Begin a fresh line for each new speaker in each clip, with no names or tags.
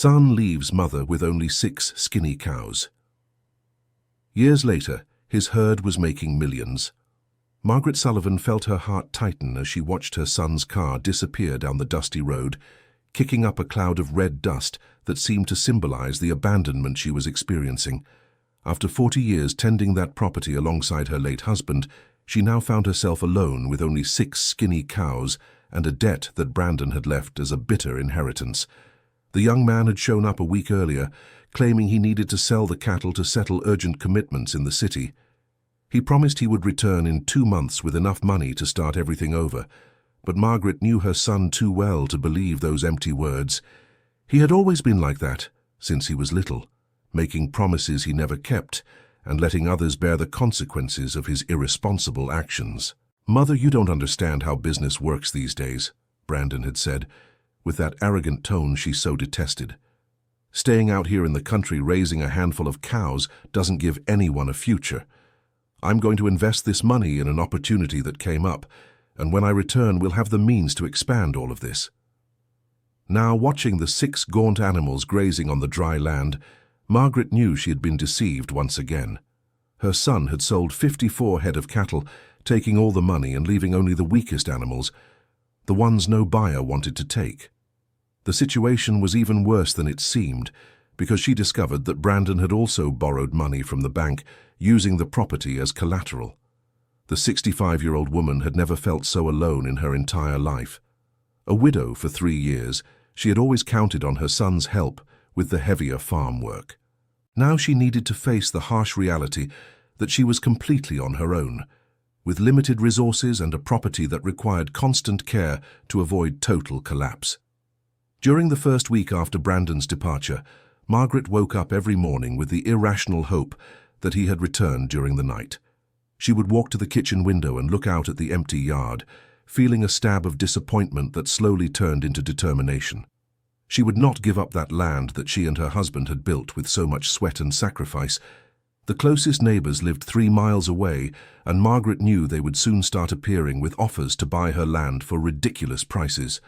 Son leaves mother with only 6 skinny cows. Years later, his herd was making millions. Margaret Sullivan felt her heart tighten as she watched her son's car disappear down the dusty road, kicking up a cloud of red dust that seemed to symbolize the abandonment she was experiencing. After 40 years tending that property alongside her late husband, she now found herself alone with only 6 skinny cows and a debt that Brandon had left as a bitter inheritance. The young man had shown up a week earlier, claiming he needed to sell the cattle to settle urgent commitments in the city. He promised he would return in 2 months with enough money to start everything over, but Margaret knew her son too well to believe those empty words. He had always been like that, since he was little, making promises he never kept and letting others bear the consequences of his irresponsible actions. "Mother, you don't understand how business works these days," Brandon had said, with that arrogant tone she so detested. "Staying out here in the country raising a handful of cows doesn't give anyone a future. I'm going to invest this money in an opportunity that came up, and when I return we'll have the means to expand all of this." Now, watching the 6 gaunt animals grazing on the dry land, Margaret knew she had been deceived once again. Her son had sold 54 head of cattle, taking all the money and leaving only the weakest animals, the ones no buyer wanted to take. The situation was even worse than it seemed, because she discovered that Brandon had also borrowed money from the bank, using the property as collateral. The 65-year-old woman had never felt so alone in her entire life. A widow for 3 years, she had always counted on her son's help with the heavier farm work. Now she needed to face the harsh reality that she was completely on her own, with limited resources and a property that required constant care to avoid total collapse. During the first week after Brandon's departure, Margaret woke up every morning with the irrational hope that he had returned during the night. She would walk to the kitchen window and look out at the empty yard, feeling a stab of disappointment that slowly turned into determination. She would not give up that land that she and her husband had built with so much sweat and sacrifice. The closest neighbors lived 3 miles away, and Margaret knew they would soon start appearing with offers to buy her land for ridiculous prices.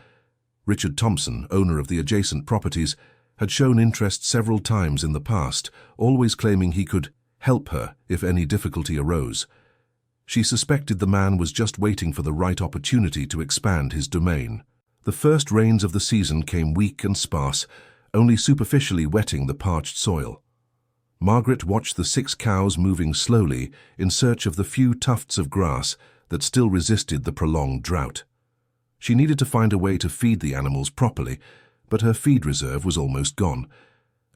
Richard Thompson, owner of the adjacent properties, had shown interest several times in the past, always claiming he could help her if any difficulty arose. She suspected the man was just waiting for the right opportunity to expand his domain. The first rains of the season came weak and sparse, only superficially wetting the parched soil. Margaret watched the 6 cows moving slowly in search of the few tufts of grass that still resisted the prolonged drought. She needed to find a way to feed the animals properly, but her feed reserve was almost gone,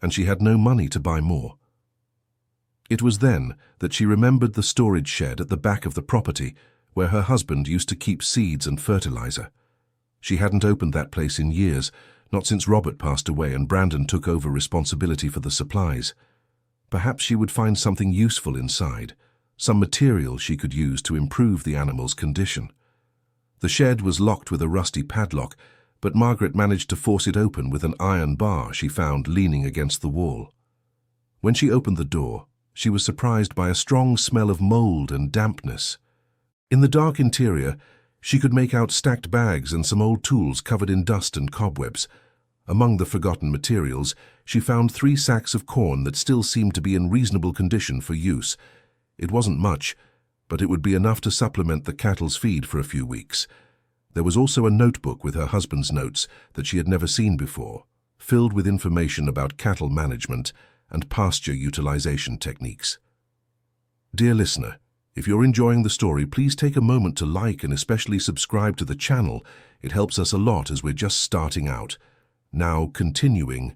and she had no money to buy more. It was then that she remembered the storage shed at the back of the property, where her husband used to keep seeds and fertilizer. She hadn't opened that place in years, not since Robert passed away and Brandon took over responsibility for the supplies. Perhaps she would find something useful inside, some material she could use to improve the animal's condition. The shed was locked with a rusty padlock, but Margaret managed to force it open with an iron bar she found leaning against the wall. When she opened the door, she was surprised by a strong smell of mold and dampness. In the dark interior, she could make out stacked bags and some old tools covered in dust and cobwebs. Among the forgotten materials, she found 3 sacks of corn that still seemed to be in reasonable condition for use. It wasn't much, but it would be enough to supplement the cattle's feed for a few weeks. There was also a notebook with her husband's notes that she had never seen before, filled with information about cattle management and pasture utilization techniques. Dear listener, if you're enjoying the story, please take a moment to like and especially subscribe to the channel. It helps us a lot as we're just starting out. Now, continuing.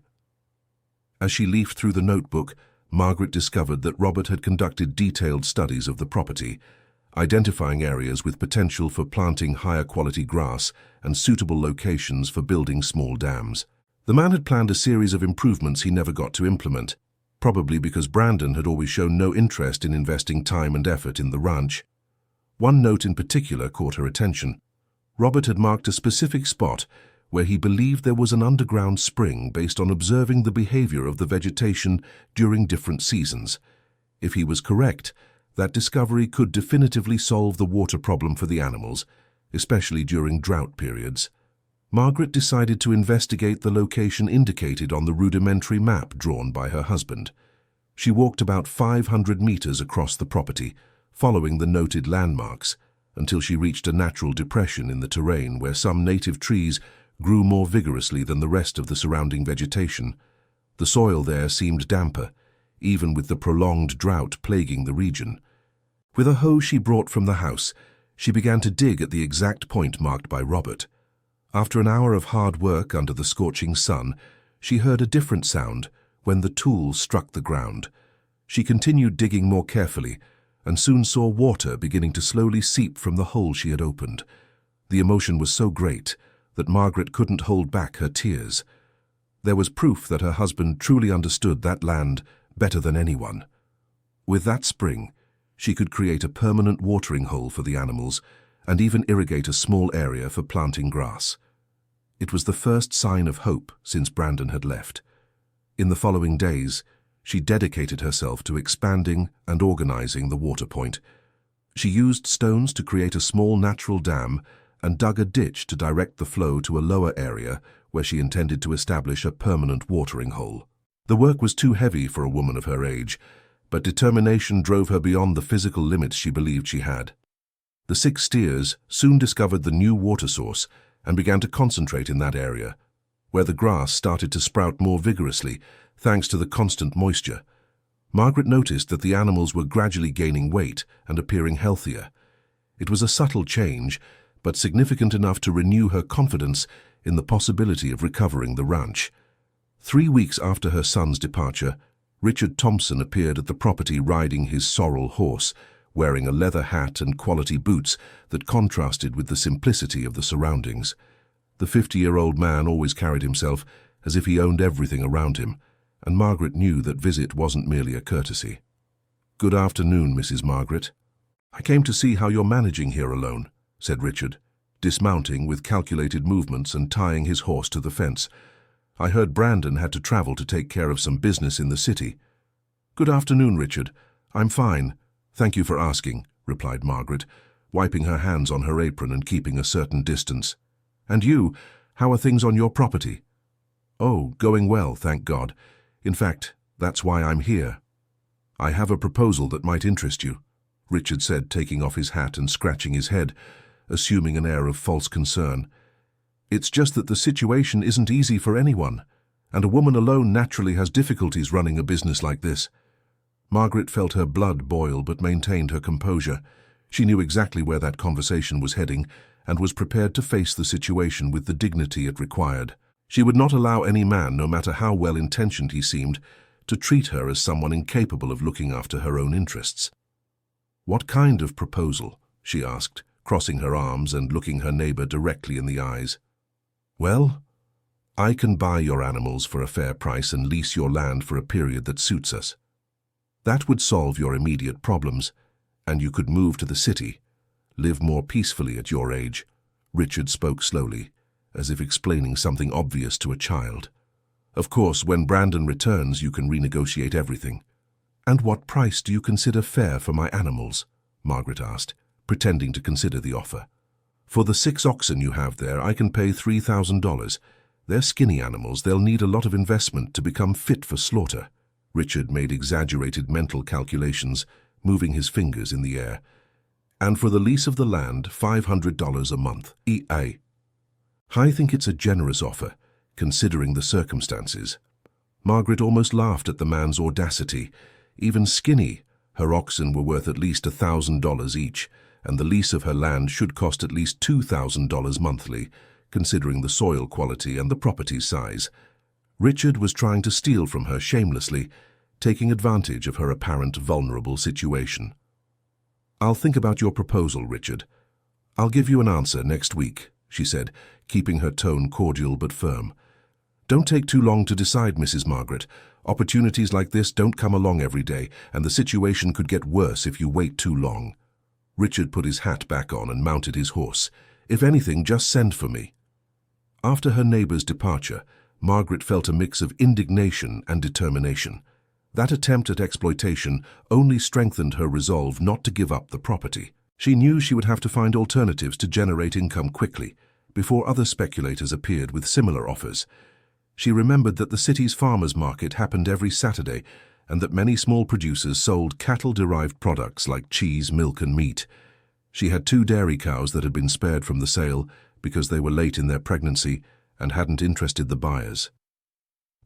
As she leafed through the notebook, Margaret discovered that Robert had conducted detailed studies of the property, identifying areas with potential for planting higher quality grass and suitable locations for building small dams. The man had planned a series of improvements he never got to implement, probably because Brandon had always shown no interest in investing time and effort in the ranch. One note in particular caught her attention. Robert had marked a specific spot where he believed there was an underground spring based on observing the behavior of the vegetation during different seasons. If he was correct, that discovery could definitively solve the water problem for the animals, especially during drought periods. Margaret decided to investigate the location indicated on the rudimentary map drawn by her husband. She walked about 500 meters across the property, following the noted landmarks, until she reached a natural depression in the terrain where some native trees grew more vigorously than the rest of the surrounding vegetation. The soil there seemed damper, even with the prolonged drought plaguing the region. With a hoe she brought from the house, she began to dig at the exact point marked by Robert. After an hour of hard work under the scorching sun, she heard a different sound when the tool struck the ground. She continued digging more carefully, and soon saw water beginning to slowly seep from the hole she had opened. The emotion was so great that Margaret couldn't hold back her tears. There was proof that her husband truly understood that land better than anyone. With that spring, she could create a permanent watering hole for the animals and even irrigate a small area for planting grass. It was the first sign of hope since Brandon had left. In the following days, she dedicated herself to expanding and organizing the water point. She used stones to create a small natural dam and dug a ditch to direct the flow to a lower area where she intended to establish a permanent watering hole. The work was too heavy for a woman of her age, but determination drove her beyond the physical limits she believed she had. The 6 steers soon discovered the new water source and began to concentrate in that area, where the grass started to sprout more vigorously thanks to the constant moisture. Margaret noticed that the animals were gradually gaining weight and appearing healthier. It was a subtle change, but significant enough to renew her confidence in the possibility of recovering the ranch. 3 weeks after her son's departure, Richard Thompson appeared at the property riding his sorrel horse, wearing a leather hat and quality boots that contrasted with the simplicity of the surroundings. The 50-year-old man always carried himself as if he owned everything around him, and Margaret knew that visit wasn't merely a courtesy. "Good afternoon, Mrs. Margaret. I came to see how you're managing here alone," said Richard, dismounting with calculated movements and tying his horse to the fence. "I heard Brandon had to travel to take care of some business in the city." "Good afternoon, Richard. I'm fine. Thank you for asking," replied Margaret, wiping her hands on her apron and keeping a certain distance. "And you, how are things on your property?" "Oh, going well, thank God. In fact, that's why I'm here." "I have a proposal that might interest you," Richard said, taking off his hat and scratching his head, assuming an air of false concern. "It's just that the situation isn't easy for anyone, and a woman alone naturally has difficulties running a business like this." Margaret felt her blood boil but maintained her composure. She knew exactly where that conversation was heading and was prepared to face the situation with the dignity it required. She would not allow any man, no matter how well-intentioned he seemed, to treat her as someone incapable of looking after her own interests. "What kind of proposal?" she asked, crossing her arms and looking her neighbor directly in the eyes. "Well, I can buy your animals for a fair price and lease your land for a period that suits us. That would solve your immediate problems, and you could move to the city, live more peacefully at your age." Richard spoke slowly, as if explaining something obvious to a child. "Of course, when Brandon returns, you can renegotiate everything." "And what price do you consider fair for my animals?" Margaret asked, pretending to consider the offer. "For the 6 oxen you have there, I can pay $3,000. They're skinny animals. They'll need a lot of investment to become fit for slaughter." Richard made exaggerated mental calculations, moving his fingers in the air. "And for the lease of the land, $500 a month. EA. I think it's a generous offer, considering the circumstances." Margaret almost laughed at the man's audacity. Even skinny, her oxen were worth at least $1,000 each, and the lease of her land should cost at least $2,000 monthly, considering the soil quality and the property's size. Richard was trying to steal from her shamelessly, taking advantage of her apparent vulnerable situation. "I'll think about your proposal, Richard. I'll give you an answer next week," she said, keeping her tone cordial but firm. "Don't take too long to decide, Mrs. Margaret. Opportunities like this don't come along every day, and the situation could get worse if you wait too long." Richard put his hat back on and mounted his horse. "If anything, just send for me." After her neighbor's departure, Margaret felt a mix of indignation and determination. That attempt at exploitation only strengthened her resolve not to give up the property. She knew she would have to find alternatives to generate income quickly, before other speculators appeared with similar offers. She remembered that the city's farmers' market happened every Saturday and that many small producers sold cattle-derived products like cheese, milk and meat. She had 2 dairy cows that had been spared from the sale because they were late in their pregnancy and hadn't interested the buyers.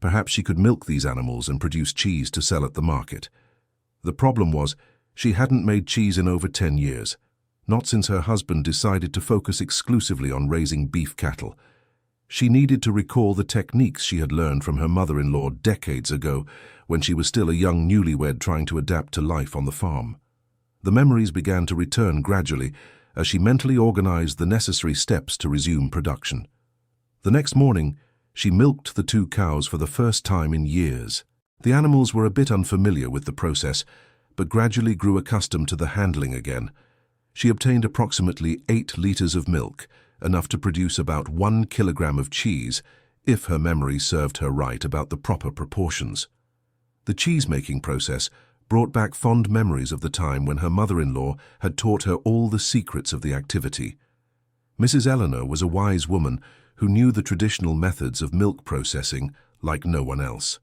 Perhaps she could milk these animals and produce cheese to sell at the market. The problem was, she hadn't made cheese in over 10 years, not since her husband decided to focus exclusively on raising beef cattle. She needed to recall the techniques she had learned from her mother-in-law decades ago when she was still a young newlywed trying to adapt to life on the farm. The memories began to return gradually as she mentally organized the necessary steps to resume production. The next morning, she milked the 2 cows for the first time in years. The animals were a bit unfamiliar with the process, but gradually grew accustomed to the handling again. She obtained approximately 8 liters of milk, enough to produce about 1 kilogram of cheese, if her memory served her right about the proper proportions. The cheese-making process brought back fond memories of the time when her mother-in-law had taught her all the secrets of the activity. Mrs. Eleanor was a wise woman who knew the traditional methods of milk processing like no one else.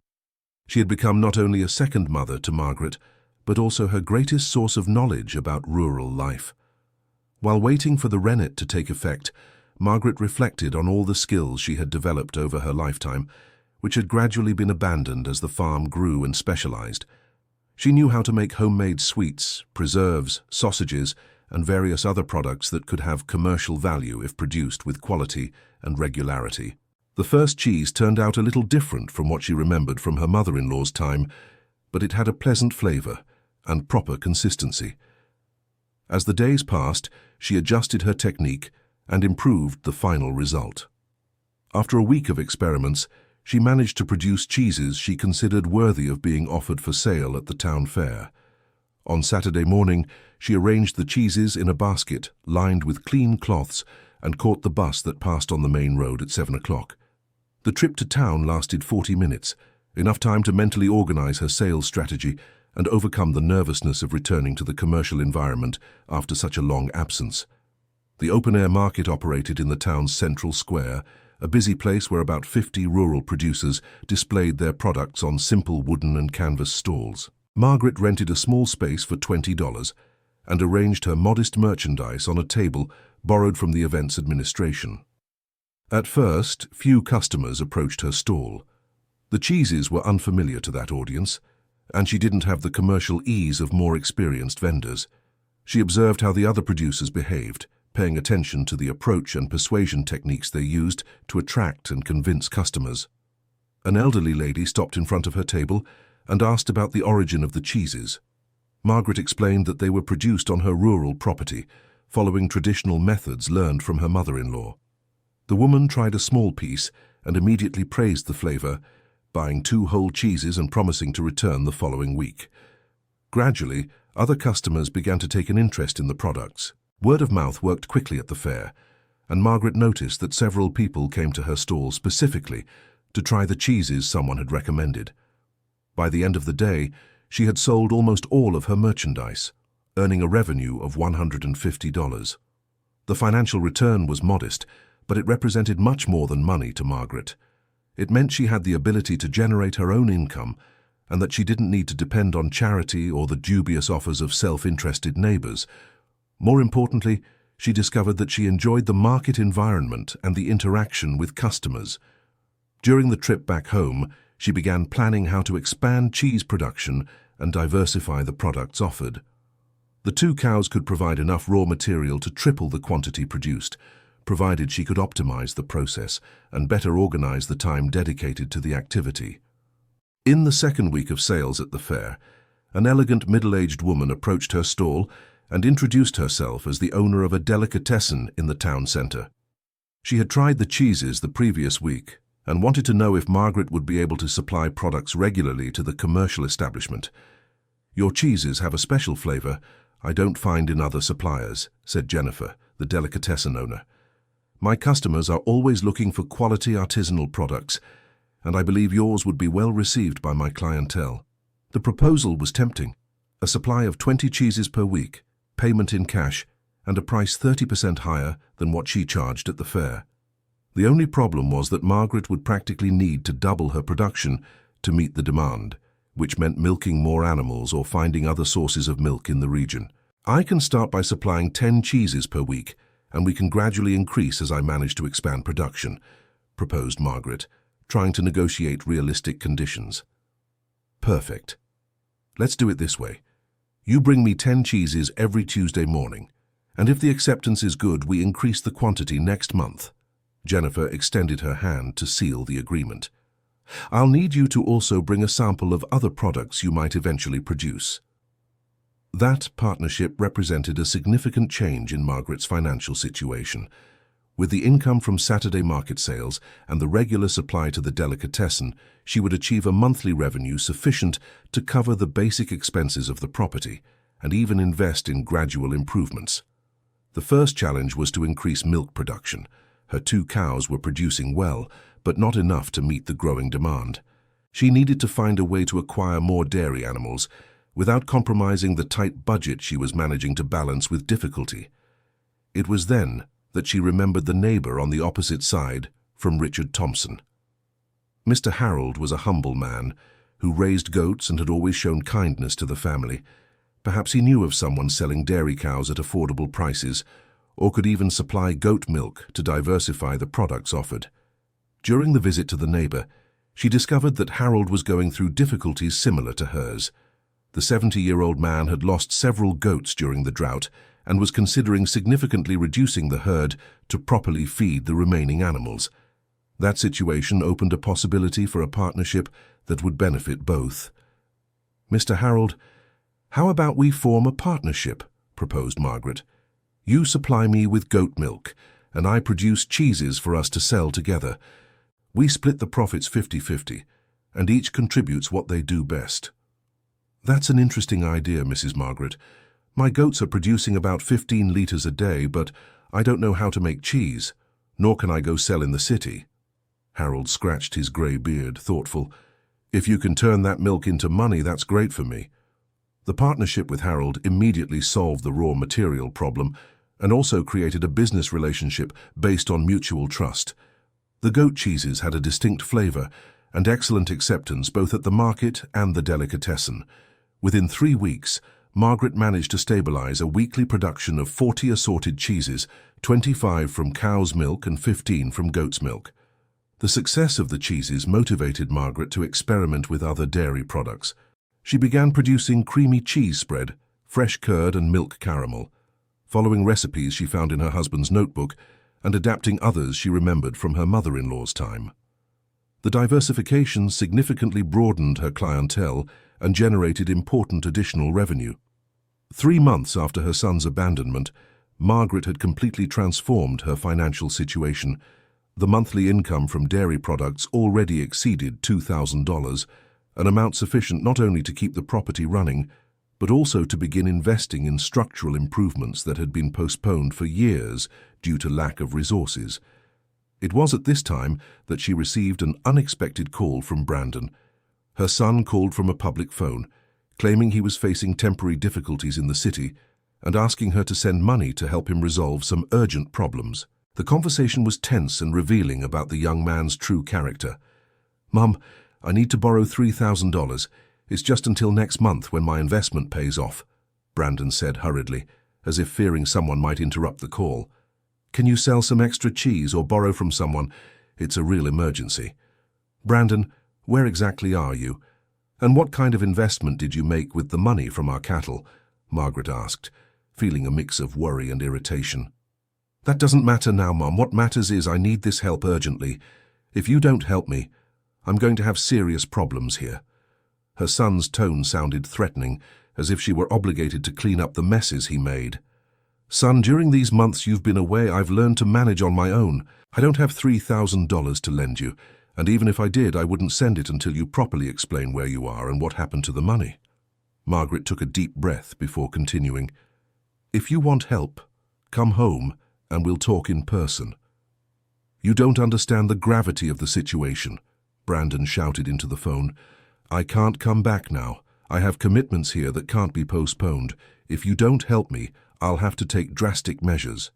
She had become not only a second mother to Margaret, but also her greatest source of knowledge about rural life. While waiting for the rennet to take effect, Margaret reflected on all the skills she had developed over her lifetime, which had gradually been abandoned as the farm grew and specialized. She knew how to make homemade sweets, preserves, sausages, and various other products that could have commercial value if produced with quality and regularity. The first cheese turned out a little different from what she remembered from her mother-in-law's time, but it had a pleasant flavor and proper consistency. As the days passed, she adjusted her technique and improved the final result. After a week of experiments, she managed to produce cheeses she considered worthy of being offered for sale at the town fair. On Saturday morning, she arranged the cheeses in a basket lined with clean cloths and caught the bus that passed on the main road at 7 o'clock. The trip to town lasted 40 minutes, enough time to mentally organize her sales strategy and overcome the nervousness of returning to the commercial environment after such a long absence. The open-air market operated in the town's central square, a busy place where about 50 rural producers displayed their products on simple wooden and canvas stalls. Margaret rented a small space for $20 and arranged her modest merchandise on a table borrowed from the event's administration. At first, few customers approached her stall. The cheeses were unfamiliar to that audience, and she didn't have the commercial ease of more experienced vendors. She observed how the other producers behaved, paying attention to the approach and persuasion techniques they used to attract and convince customers. An elderly lady stopped in front of her table and asked about the origin of the cheeses. Margaret explained that they were produced on her rural property, following traditional methods learned from her mother-in-law. The woman tried a small piece and immediately praised the flavor, buying 2 whole cheeses and promising to return the following week. Gradually, other customers began to take an interest in the products. Word of mouth worked quickly at the fair, and Margaret noticed that several people came to her stall specifically to try the cheeses someone had recommended. By the end of the day, she had sold almost all of her merchandise, earning a revenue of $150. The financial return was modest, but it represented much more than money to Margaret. It meant she had the ability to generate her own income and that she didn't need to depend on charity or the dubious offers of self-interested neighbors. More importantly, she discovered that she enjoyed the market environment and the interaction with customers. During the trip back home, she began planning how to expand cheese production and diversify the products offered. The 2 cows could provide enough raw material to triple the quantity produced, provided she could optimize the process and better organize the time dedicated to the activity. In the second week of sales at the fair, an elegant middle-aged woman approached her stall and introduced herself as the owner of a delicatessen in the town center. She had tried the cheeses the previous week and wanted to know if Margaret would be able to supply products regularly to the commercial establishment. "Your cheeses have a special flavor I don't find in other suppliers," said Jennifer, the delicatessen owner. "My customers are always looking for quality artisanal products, and I believe yours would be well received by my clientele." The proposal was tempting: a supply of 20 cheeses per week, payment in cash, and a price 30% higher than what she charged at the fair. The only problem was that Margaret would practically need to double her production to meet the demand, which meant milking more animals or finding other sources of milk in the region. "I can start by supplying 10 cheeses per week, and we can gradually increase as I manage to expand production," proposed Margaret, trying to negotiate realistic conditions. "Perfect. Let's do it this way. You bring me 10 cheeses every Tuesday morning, and if the acceptance is good, we increase the quantity next month." Jennifer extended her hand to seal the agreement. "I'll need you to also bring a sample of other products you might eventually produce." That partnership represented a significant change in Margaret's financial situation. With the income from Saturday market sales and the regular supply to the delicatessen, she would achieve a monthly revenue sufficient to cover the basic expenses of the property and even invest in gradual improvements. The first challenge was to increase milk production. Her 2 cows were producing well, but not enough to meet the growing demand. She needed to find a way to acquire more dairy animals without compromising the tight budget she was managing to balance with difficulty. It was then that she remembered the neighbor on the opposite side from Richard Thompson. Mr. Harold was a humble man who raised goats and had always shown kindness to the family. Perhaps he knew of someone selling dairy cows at affordable prices, or could even supply goat milk to diversify the products offered. During the visit to the neighbor, she discovered that Harold was going through difficulties similar to hers. The 70-year-old man had lost several goats during the drought and was considering significantly reducing the herd to properly feed the remaining animals. That situation opened a possibility for a partnership that would benefit both. "Mr. Harold, how about we form a partnership?" proposed Margaret. "You supply me with goat milk, and I produce cheeses for us to sell together. We split the profits 50-50, and each contributes what they do best." "That's an interesting idea, Mrs. Margaret. My goats are producing about 15 liters a day, but I don't know how to make cheese, nor can I go sell in the city." Harold scratched his grey beard, thoughtful. "If you can turn that milk into money, that's great for me." The partnership with Harold immediately solved the raw material problem and also created a business relationship based on mutual trust. The goat cheeses had a distinct flavour and excellent acceptance both at the market and the delicatessen. Within 3 weeks, Margaret managed to stabilize a weekly production of 40 assorted cheeses, 25 from cow's milk and 15 from goat's milk. The success of the cheeses motivated Margaret to experiment with other dairy products. She began producing creamy cheese spread, fresh curd and milk caramel, following recipes she found in her husband's notebook and adapting others she remembered from her mother-in-law's time. The diversification significantly broadened her clientele and generated important additional revenue. 3 months after her son's abandonment, Margaret had completely transformed her financial situation. The monthly income from dairy products already exceeded $2,000, an amount sufficient not only to keep the property running, but also to begin investing in structural improvements that had been postponed for years due to lack of resources. It was at this time that she received an unexpected call from Brandon. Her son called from a public phone, claiming he was facing temporary difficulties in the city and asking her to send money to help him resolve some urgent problems. The conversation was tense and revealing about the young man's true character. "Mum, I need to borrow $3,000. It's just until next month when my investment pays off," Brandon said hurriedly, as if fearing someone might interrupt the call. "Can you sell some extra cheese or borrow from someone? It's a real emergency." "Brandon, where exactly are you? And what kind of investment did you make with the money from our cattle?" Margaret asked, feeling a mix of worry and irritation. "That doesn't matter now, Mum. What matters is I need this help urgently. If you don't help me, I'm going to have serious problems here." Her son's tone sounded threatening, as if she were obligated to clean up the messes he made. "Son, during these months you've been away, I've learned to manage on my own. I don't have $3,000 to lend you, and even if I did, I wouldn't send it until you properly explain where you are and what happened to the money." Margaret took a deep breath before continuing. "If you want help, come home and we'll talk in person." "You don't understand the gravity of the situation," Brandon shouted into the phone. "I can't come back now. I have commitments here that can't be postponed. If you don't help me, I'll have to take drastic measures."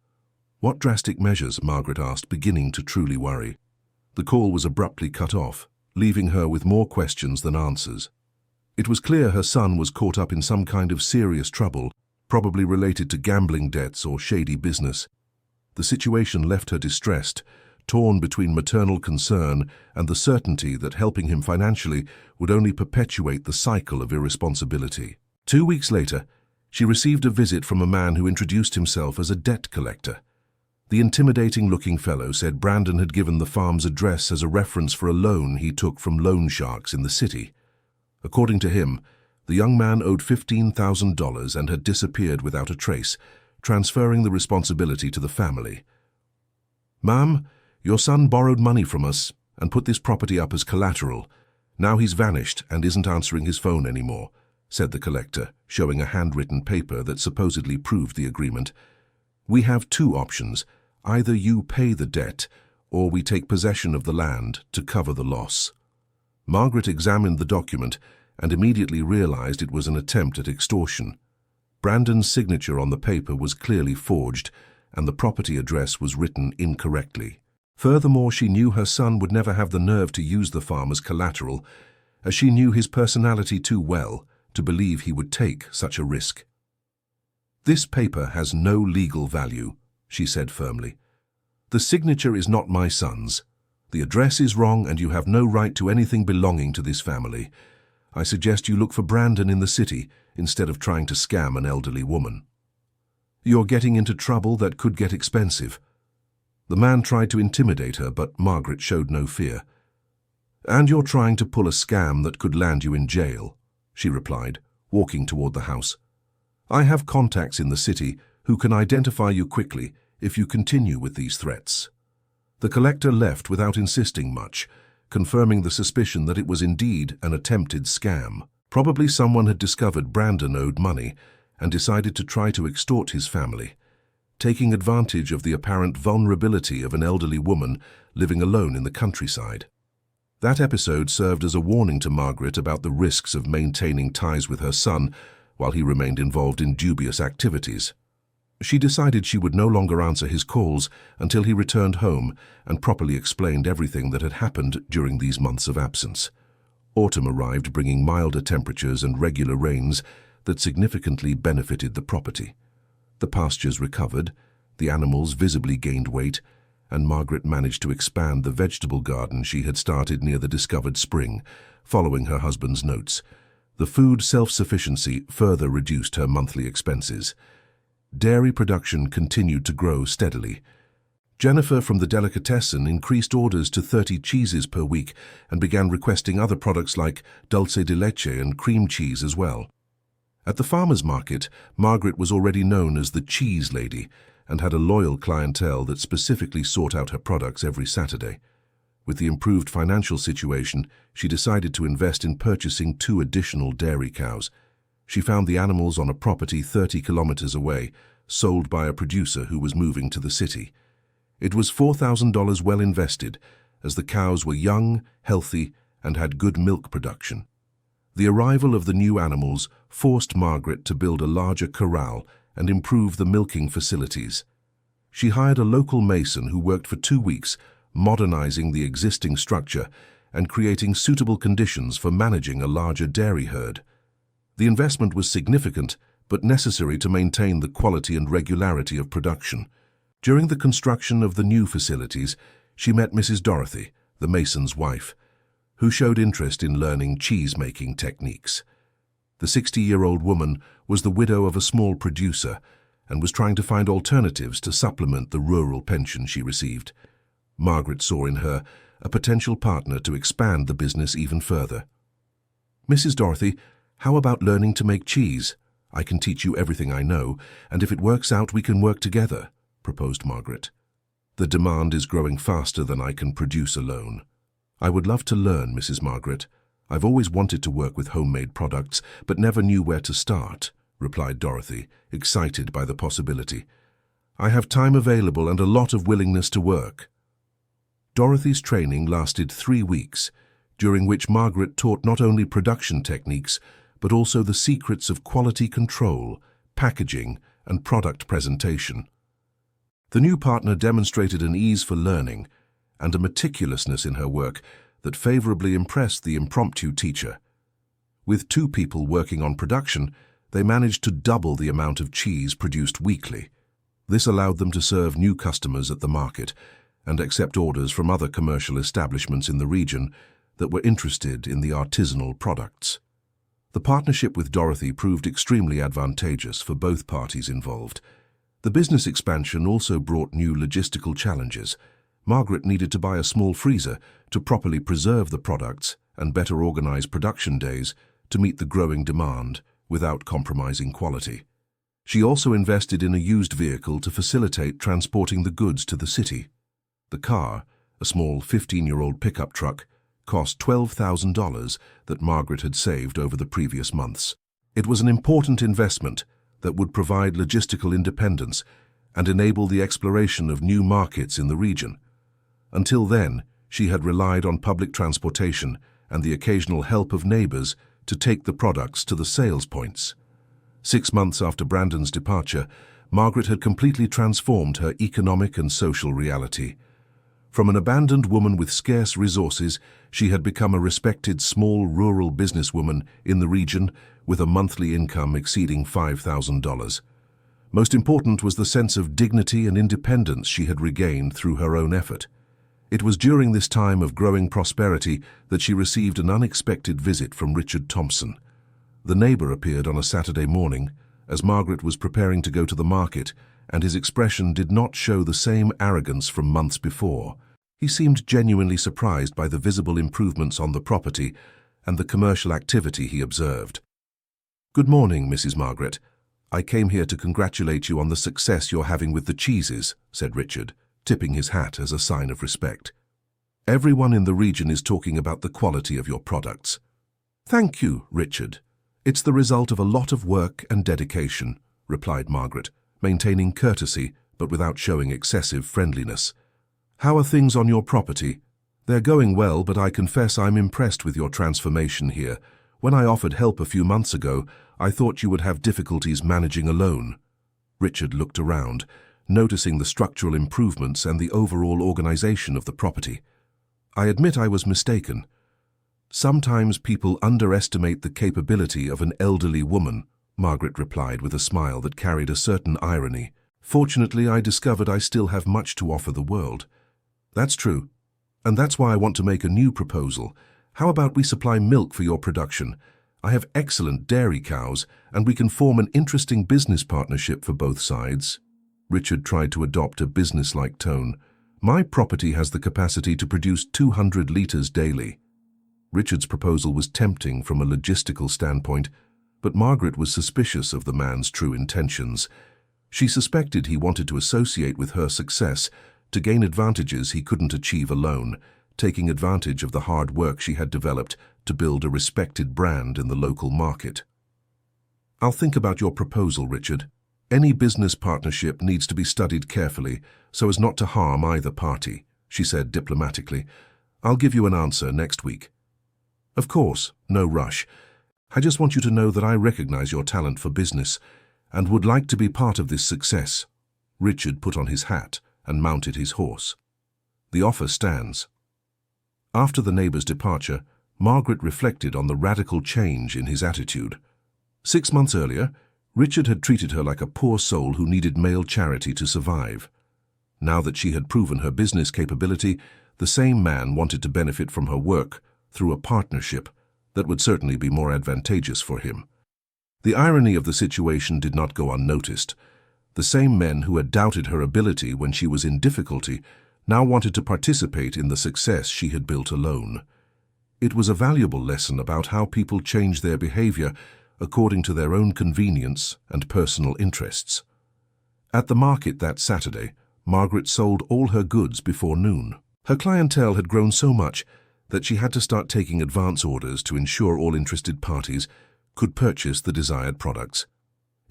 What drastic measures? Margaret asked, beginning to truly worry. The call was abruptly cut off, leaving her with more questions than answers. It was clear her son was caught up in some kind of serious trouble, probably related to gambling debts or shady business. The situation left her distressed, torn between maternal concern and the certainty that helping him financially would only perpetuate the cycle of irresponsibility. 2 weeks later, she received a visit from a man who introduced himself as a debt collector. The intimidating-looking fellow said Brandon had given the farm's address as a reference for a loan he took from loan sharks in the city. According to him, the young man owed $15,000 and had disappeared without a trace, transferring the responsibility to the family. "Ma'am, your son borrowed money from us and put this property up as collateral. Now he's vanished and isn't answering his phone anymore," said the collector, showing a handwritten paper that supposedly proved the agreement. "We have 2 options. Either you pay the debt, or we take possession of the land to cover the loss." Margaret examined the document and immediately realized it was an attempt at extortion. Brandon's signature on the paper was clearly forged, and the property address was written incorrectly. Furthermore, she knew her son would never have the nerve to use the farm as collateral, as she knew his personality too well to believe he would take such a risk. "This paper has no legal value," she said firmly. "The signature is not my son's. The address is wrong and you have no right to anything belonging to this family. I suggest you look for Brandon in the city instead of trying to scam an elderly woman. You're getting into trouble that could get expensive." The man tried to intimidate her, but Margaret showed no fear. "And you're trying to pull a scam that could land you in jail," she replied, walking toward the house. "I have contacts in the city who can identify you quickly if you continue with these threats." The collector left without insisting much, confirming the suspicion that it was indeed an attempted scam. Probably someone had discovered Brandon owed money and decided to try to extort his family, taking advantage of the apparent vulnerability of an elderly woman living alone in the countryside. That episode served as a warning to Margaret about the risks of maintaining ties with her son while he remained involved in dubious activities. She decided she would no longer answer his calls until he returned home and properly explained everything that had happened during these months of absence. Autumn arrived, bringing milder temperatures and regular rains that significantly benefited the property. The pastures recovered, the animals visibly gained weight, and Margaret managed to expand the vegetable garden she had started near the discovered spring, following her husband's notes. The food self-sufficiency further reduced her monthly expenses. Dairy production continued to grow steadily. Jennifer from the delicatessen increased orders to 30 cheeses per week and began requesting other products like dulce de leche and cream cheese as well. At the farmers' market, Margaret was already known as the Cheese Lady and had a loyal clientele that specifically sought out her products every Saturday. With the improved financial situation, she decided to invest in purchasing 2 additional dairy cows. She found the animals on a property 30 kilometers away, sold by a producer who was moving to the city. It was $4,000 well invested, as the cows were young, healthy, and had good milk production. The arrival of the new animals forced Margaret to build a larger corral and improve the milking facilities. She hired a local mason who worked for 2 weeks, modernizing the existing structure and creating suitable conditions for managing a larger dairy herd. The investment was significant, but necessary to maintain the quality and regularity of production. During the construction of the new facilities, she met Mrs. Dorothy, the mason's wife, who showed interest in learning cheese-making techniques. The 60-year-old woman was the widow of a small producer and was trying to find alternatives to supplement the rural pension she received. Margaret saw in her a potential partner to expand the business even further. "Mrs. Dorothy, how about learning to make cheese? I can teach you everything I know, and if it works out, we can work together," proposed Margaret. "The demand is growing faster than I can produce alone." "I would love to learn, Mrs. Margaret. I've always wanted to work with homemade products, but never knew where to start," replied Dorothy, excited by the possibility. "I have time available and a lot of willingness to work." Dorothy's training lasted 3 weeks, during which Margaret taught not only production techniques, but also the secrets of quality control, packaging, and product presentation. The new partner demonstrated an ease for learning and a meticulousness in her work that favorably impressed the impromptu teacher. With 2 people working on production, they managed to double the amount of cheese produced weekly. This allowed them to serve new customers at the market and accept orders from other commercial establishments in the region that were interested in the artisanal products. The partnership with Dorothy proved extremely advantageous for both parties involved. The business expansion also brought new logistical challenges. Margaret needed to buy a small freezer to properly preserve the products and better organize production days to meet the growing demand without compromising quality. She also invested in a used vehicle to facilitate transporting the goods to the city. The car, a small 15-year-old pickup truck, cost $12,000 that Margaret had saved over the previous months. It was an important investment that would provide logistical independence and enable the exploration of new markets in the region. Until then, she had relied on public transportation and the occasional help of neighbors to take the products to the sales points. 6 months after Brandon's departure, Margaret had completely transformed her economic and social reality. From an abandoned woman with scarce resources, she had become a respected small rural businesswoman in the region with a monthly income exceeding $5,000. Most important was the sense of dignity and independence she had regained through her own effort. It was during this time of growing prosperity that she received an unexpected visit from Richard Thompson. The neighbor appeared on a Saturday morning as Margaret was preparing to go to the market, and his expression did not show the same arrogance from months before. He seemed genuinely surprised by the visible improvements on the property and the commercial activity he observed. "Good morning, Mrs. Margaret. I came here to congratulate you on the success you're having with the cheeses," said Richard, tipping his hat as a sign of respect. "Everyone in the region is talking about the quality of your products." "Thank you, Richard. It's the result of a lot of work and dedication," replied Margaret, maintaining courtesy but without showing excessive friendliness. "How are things on your property?" "They're going well, but I confess I'm impressed with your transformation here. When I offered help a few months ago, I thought you would have difficulties managing alone." Richard looked around, noticing the structural improvements and the overall organization of the property. "I admit I was mistaken. Sometimes people underestimate the capability of an elderly woman," Margaret replied with a smile that carried a certain irony. "Fortunately, I discovered I still have much to offer the world." "That's true. And that's why I want to make a new proposal. How about we supply milk for your production? I have excellent dairy cows, and we can form an interesting business partnership for both sides." Richard tried to adopt a business-like tone. "My property has the capacity to produce 200 liters daily." Richard's proposal was tempting from a logistical standpoint, but Margaret was suspicious of the man's true intentions. She suspected he wanted to associate with her success to gain advantages he couldn't achieve alone, taking advantage of the hard work she had developed to build a respected brand in the local market. "I'll think about your proposal, Richard. Any business partnership needs to be studied carefully so as not to harm either party," she said diplomatically. "I'll give you an answer next week." "Of course, no rush. I just want you to know that I recognize your talent for business and would like to be part of this success." Richard put on his hat and mounted his horse. "The offer stands." After the neighbor's departure, Margaret reflected on the radical change in his attitude. 6 months earlier, Richard had treated her like a poor soul who needed male charity to survive. Now that she had proven her business capability, the same man wanted to benefit from her work through a partnership that would certainly be more advantageous for him. The irony of the situation did not go unnoticed. The same men who had doubted her ability when she was in difficulty now wanted to participate in the success she had built alone. It was a valuable lesson about how people change their behavior according to their own convenience and personal interests. At the market that Saturday, Margaret sold all her goods before noon. Her clientele had grown so much that she had to start taking advance orders to ensure all interested parties could purchase the desired products.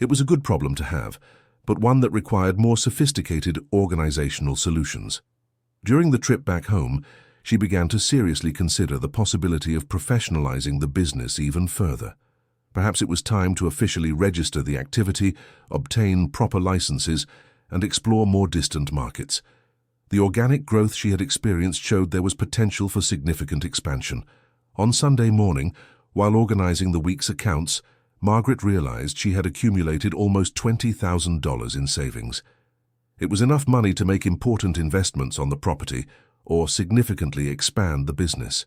It was a good problem to have, but one that required more sophisticated organizational solutions. During the trip back home, she began to seriously consider the possibility of professionalizing the business even further. Perhaps it was time to officially register the activity, obtain proper licenses, and explore more distant markets. The organic growth she had experienced showed there was potential for significant expansion. On Sunday morning, while organizing the week's accounts, Margaret realized she had accumulated almost $20,000 in savings. It was enough money to make important investments on the property or significantly expand the business.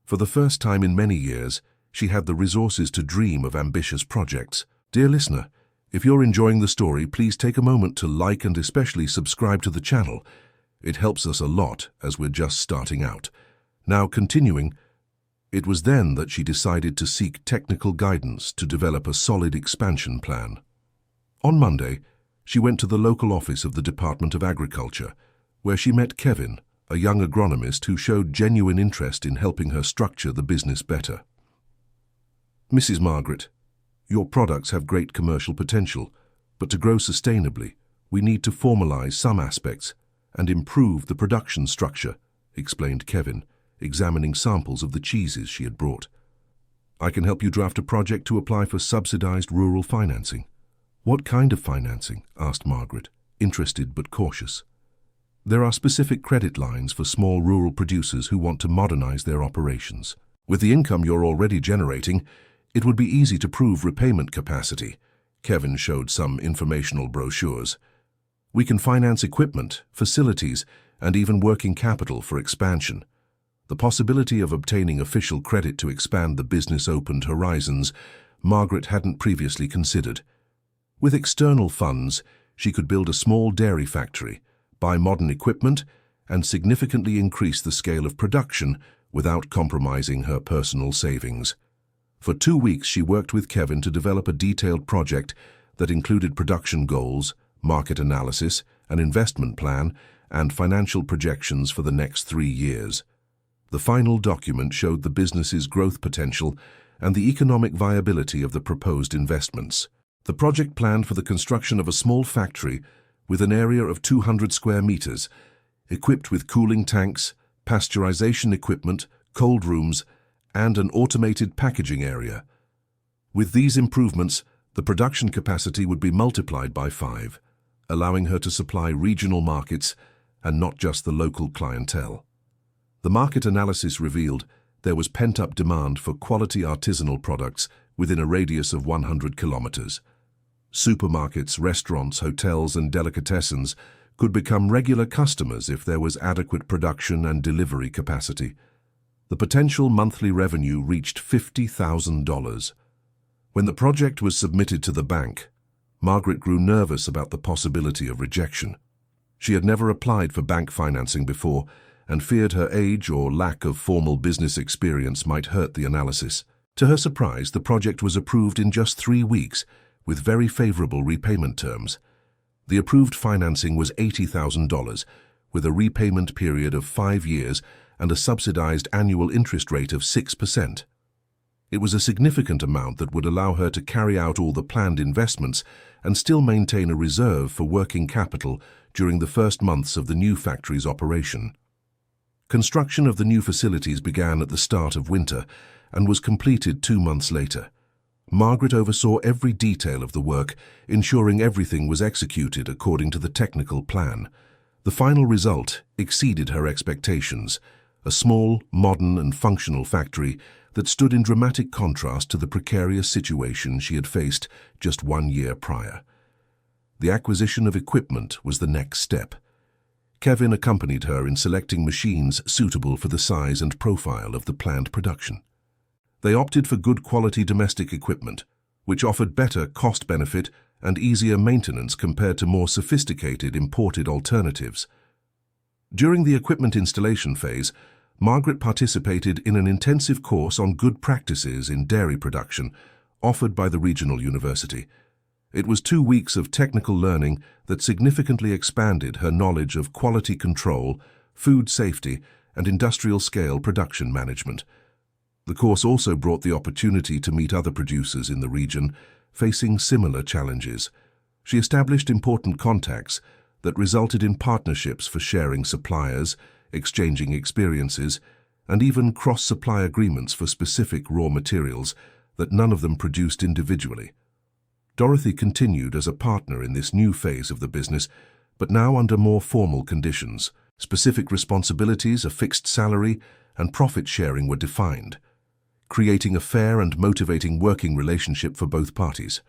For the first time in many years, she had the resources to dream of ambitious projects. Dear listener, if you're enjoying the story, please take a moment to like and especially subscribe to the channel. It helps us a lot as we're just starting out. Now continuing, it was then that she decided to seek technical guidance to develop a solid expansion plan. On Monday, she went to the local office of the Department of Agriculture, where she met Kevin, a young agronomist who showed genuine interest in helping her structure the business better. Mrs. Margaret, your products have great commercial potential, but to grow sustainably, we need to formalize some aspects and improve the production structure, explained Kevin, examining samples of the cheeses she had brought. I can help you draft a project to apply for subsidized rural financing. What kind of financing? Asked Margaret, interested but cautious. There are specific credit lines for small rural producers who want to modernize their operations. With the income you're already generating, it would be easy to prove repayment capacity. Kevin showed some informational brochures. We can finance equipment, facilities, and even working capital for expansion. The possibility of obtaining official credit to expand the business opened horizons Margaret hadn't previously considered. With external funds, she could build a small dairy factory, buy modern equipment, and significantly increase the scale of production without compromising her personal savings. For 2 weeks, she worked with Kevin to develop a detailed project that included production goals, market analysis, an investment plan, and financial projections for the next 3 years. The final document showed the business's growth potential and the economic viability of the proposed investments. The project planned for the construction of a small factory with an area of 200 square meters, equipped with cooling tanks, pasteurization equipment, cold rooms, and an automated packaging area. With these improvements, the production capacity would be multiplied by 5, allowing her to supply regional markets and not just the local clientele. The market analysis revealed there was pent-up demand for quality artisanal products within a radius of 100 kilometers. Supermarkets, restaurants, hotels, and delicatessens could become regular customers if there was adequate production and delivery capacity. The potential monthly revenue reached $50,000. When the project was submitted to the bank, Margaret grew nervous about the possibility of rejection. She had never applied for bank financing before and feared her age or lack of formal business experience might hurt the analysis. To her surprise, the project was approved in just 3 weeks, with very favorable repayment terms. The approved financing was $80,000, with a repayment period of 5 years and a subsidized annual interest rate of 6%. It was a significant amount that would allow her to carry out all the planned investments and still maintain a reserve for working capital during the first months of the new factory's operation. Construction of the new facilities began at the start of winter and was completed 2 months later. Margaret oversaw every detail of the work, ensuring everything was executed according to the technical plan. The final result exceeded her expectations, a small, modern and functional factory that stood in dramatic contrast to the precarious situation she had faced just 1 year prior. The acquisition of equipment was the next step. Kevin accompanied her in selecting machines suitable for the size and profile of the planned production. They opted for good quality domestic equipment, which offered better cost benefit and easier maintenance compared to more sophisticated imported alternatives. During the equipment installation phase, Margaret participated in an intensive course on good practices in dairy production offered by the regional university. It was 2 weeks of technical learning that significantly expanded her knowledge of quality control, food safety, and industrial-scale production management. The course also brought the opportunity to meet other producers in the region facing similar challenges. She established important contacts that resulted in partnerships for sharing suppliers, exchanging experiences, and even cross-supply agreements for specific raw materials that none of them produced individually. Dorothy continued as a partner in this new phase of the business, but now under more formal conditions. Specific responsibilities, a fixed salary, and profit sharing were defined, creating a fair and motivating working relationship for both parties.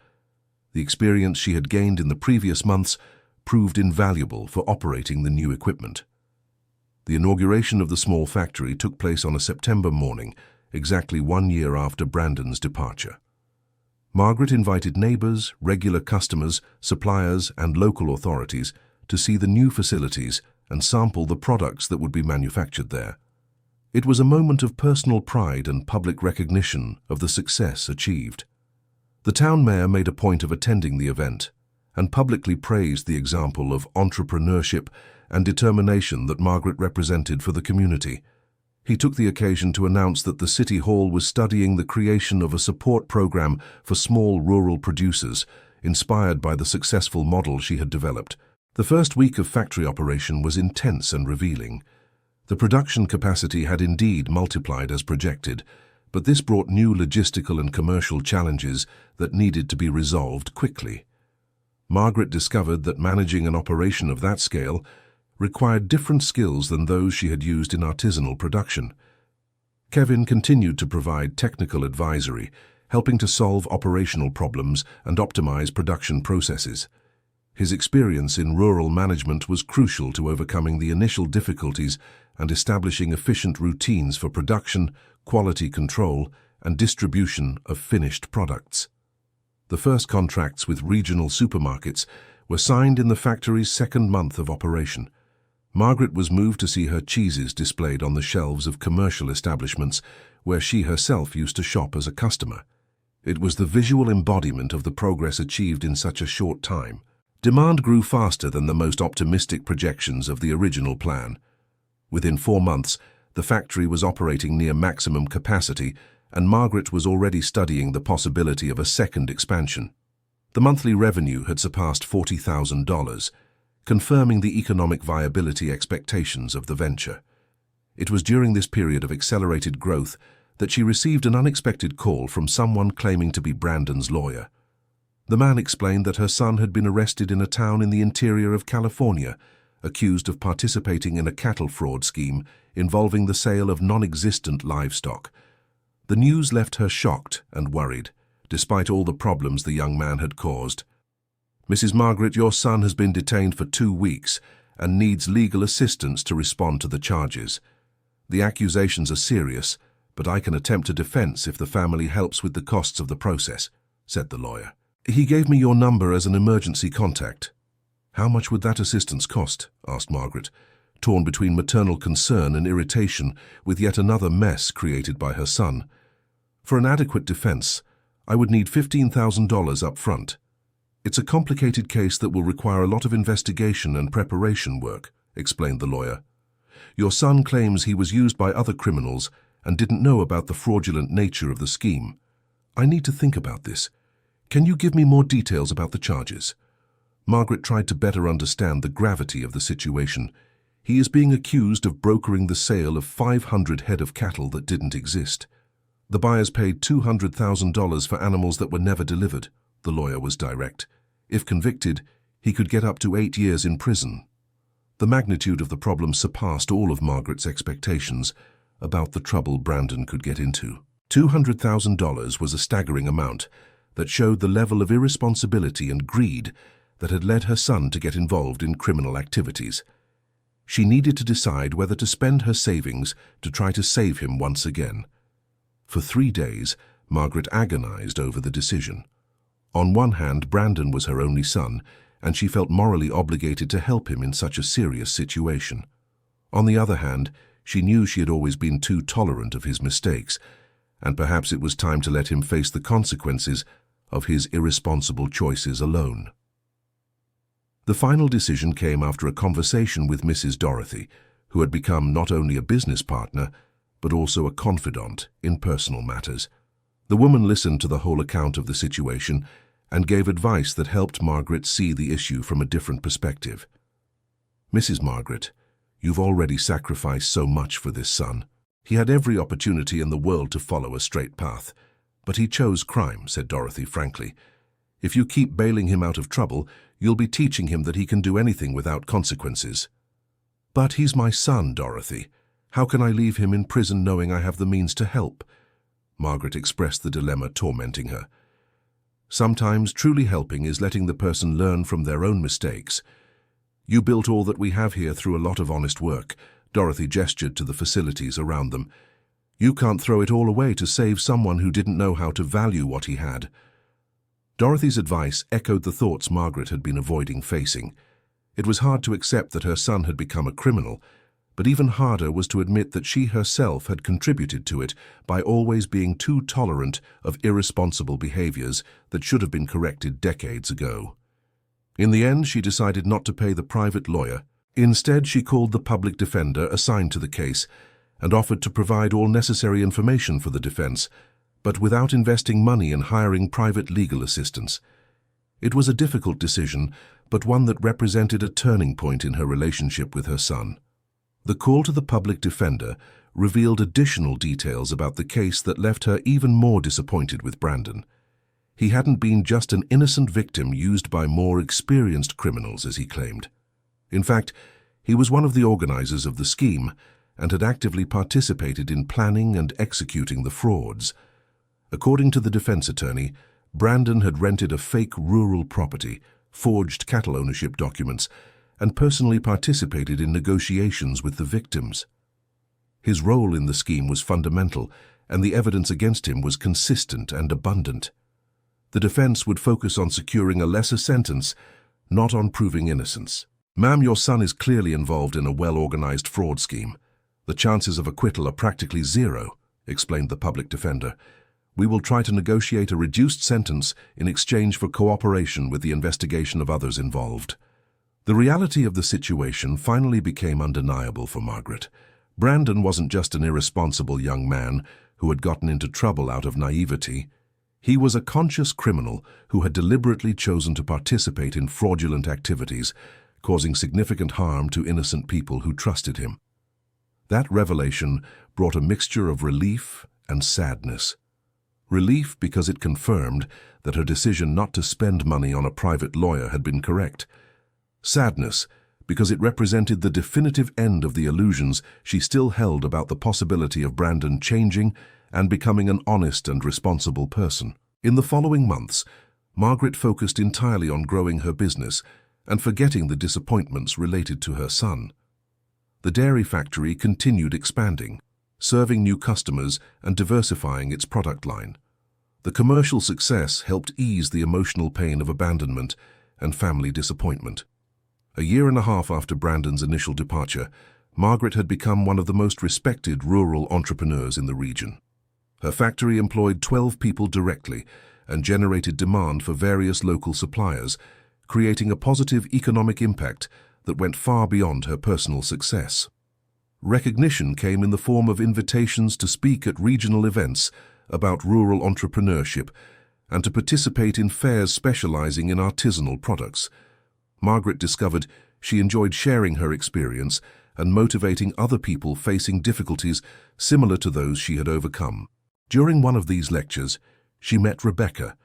The experience she had gained in the previous months proved invaluable for operating the new equipment. The inauguration of the small factory took place on a September morning, exactly 1 year after Brandon's departure. Margaret invited neighbors, regular customers, suppliers, and local authorities to see the new facilities and sample the products that would be manufactured there. It was a moment of personal pride and public recognition of the success achieved. The town mayor made a point of attending the event and publicly praised the example of entrepreneurship and determination that Margaret represented for the community. He took the occasion to announce that the City Hall was studying the creation of a support program for small rural producers, inspired by the successful model she had developed. The first week of factory operation was intense and revealing. The production capacity had indeed multiplied as projected, but this brought new logistical and commercial challenges that needed to be resolved quickly. Margaret discovered that managing an operation of that scale required different skills than those she had used in artisanal production. Kevin continued to provide technical advisory, helping to solve operational problems and optimize production processes. His experience in rural management was crucial to overcoming the initial difficulties and establishing efficient routines for production, quality control, and distribution of finished products. The first contracts with regional supermarkets were signed in the factory's second month of operation. Margaret was moved to see her cheeses displayed on the shelves of commercial establishments where she herself used to shop as a customer. It was the visual embodiment of the progress achieved in such a short time. Demand grew faster than the most optimistic projections of the original plan. Within 4 months, the factory was operating near maximum capacity, and Margaret was already studying the possibility of a second expansion. The monthly revenue had surpassed $40,000, confirming the economic viability expectations of the venture. It was during this period of accelerated growth that she received an unexpected call from someone claiming to be Brandon's lawyer. The man explained that her son had been arrested in a town in the interior of California, accused of participating in a cattle fraud scheme involving the sale of non-existent livestock. The news left her shocked and worried, despite all the problems the young man had caused. "Mrs. Margaret, your son has been detained for 2 weeks and needs legal assistance to respond to the charges. The accusations are serious, but I can attempt a defense if the family helps with the costs of the process," said the lawyer. "He gave me your number as an emergency contact." "How much would that assistance cost?" asked Margaret, torn between maternal concern and irritation with yet another mess created by her son. "For an adequate defense, I would need $15,000 up front. It's a complicated case that will require a lot of investigation and preparation work," explained the lawyer. "Your son claims he was used by other criminals and didn't know about the fraudulent nature of the scheme. I need to think about this. Can you give me more details about the charges?" Margaret tried to better understand the gravity of the situation. "He is being accused of brokering the sale of 500 head of cattle that didn't exist. The buyers paid $200,000 for animals that were never delivered." The lawyer was direct. "If convicted, he could get up to 8 years in prison." The magnitude of the problem surpassed all of Margaret's expectations about the trouble Brandon could get into. $200,000 was a staggering amount that showed the level of irresponsibility and greed that had led her son to get involved in criminal activities. She needed to decide whether to spend her savings to try to save him once again. For 3 days, Margaret agonized over the decision. On one hand, Brandon was her only son, and she felt morally obligated to help him in such a serious situation. On the other hand, she knew she had always been too tolerant of his mistakes, and perhaps it was time to let him face the consequences of his irresponsible choices alone. The final decision came after a conversation with Mrs. Dorothy, who had become not only a business partner, but also a confidant in personal matters. The woman listened to the whole account of the situation and gave advice that helped Margaret see the issue from a different perspective. "Mrs. Margaret, you've already sacrificed so much for this son. He had every opportunity in the world to follow a straight path, but he chose crime," said Dorothy frankly. If you keep bailing him out of trouble, you'll be teaching him that he can do anything without consequences. But he's my son, Dorothy. How can I leave him in prison knowing I have the means to help? Margaret expressed the dilemma tormenting her. Sometimes truly helping is letting the person learn from their own mistakes. You built all that we have here through a lot of honest work. Dorothy gestured to the facilities around them. You can't throw it all away to save someone who didn't know how to value what he had. Dorothy's advice echoed the thoughts Margaret had been avoiding facing. It was hard to accept that her son had become a criminal, but even harder was to admit that she herself had contributed to it by always being too tolerant of irresponsible behaviors that should have been corrected decades ago. In the end, she decided not to pay the private lawyer. Instead, she called the public defender assigned to the case and offered to provide all necessary information for the defense, but without investing money in hiring private legal assistance. It was a difficult decision, but one that represented a turning point in her relationship with her son. The call to the public defender revealed additional details about the case that left her even more disappointed with Brandon. He hadn't been just an innocent victim used by more experienced criminals, as he claimed. In fact, he was one of the organizers of the scheme and had actively participated in planning and executing the frauds. According to the defense attorney, Brandon had rented a fake rural property, forged cattle ownership documents, and personally participated in negotiations with the victims. His role in the scheme was fundamental, and the evidence against him was consistent and abundant. The defense would focus on securing a lesser sentence, not on proving innocence. Ma'am, your son is clearly involved in a well-organized fraud scheme. The chances of acquittal are practically zero, explained the public defender. We will try to negotiate a reduced sentence in exchange for cooperation with the investigation of others involved. The reality of the situation finally became undeniable for Margaret. Brandon wasn't just an irresponsible young man who had gotten into trouble out of naivety. He was a conscious criminal who had deliberately chosen to participate in fraudulent activities, causing significant harm to innocent people who trusted him. That revelation brought a mixture of relief and sadness. Relief because it confirmed that her decision not to spend money on a private lawyer had been correct. Sadness because it represented the definitive end of the illusions she still held about the possibility of Brandon changing and becoming an honest and responsible person. In the following months, Margaret focused entirely on growing her business and forgetting the disappointments related to her son. The dairy factory continued expanding, serving new customers and diversifying its product line. The commercial success helped ease the emotional pain of abandonment and family disappointment. A year and a half after Brandon's initial departure, Margaret had become one of the most respected rural entrepreneurs in the region. Her factory employed 12 people directly and generated demand for various local suppliers, creating a positive economic impact that went far beyond her personal success. Recognition came in the form of invitations to speak at regional events about rural entrepreneurship and to participate in fairs specializing in artisanal products. Margaret discovered she enjoyed sharing her experience and motivating other people facing difficulties similar to those she had overcome. During one of these lectures, she met Rebecca,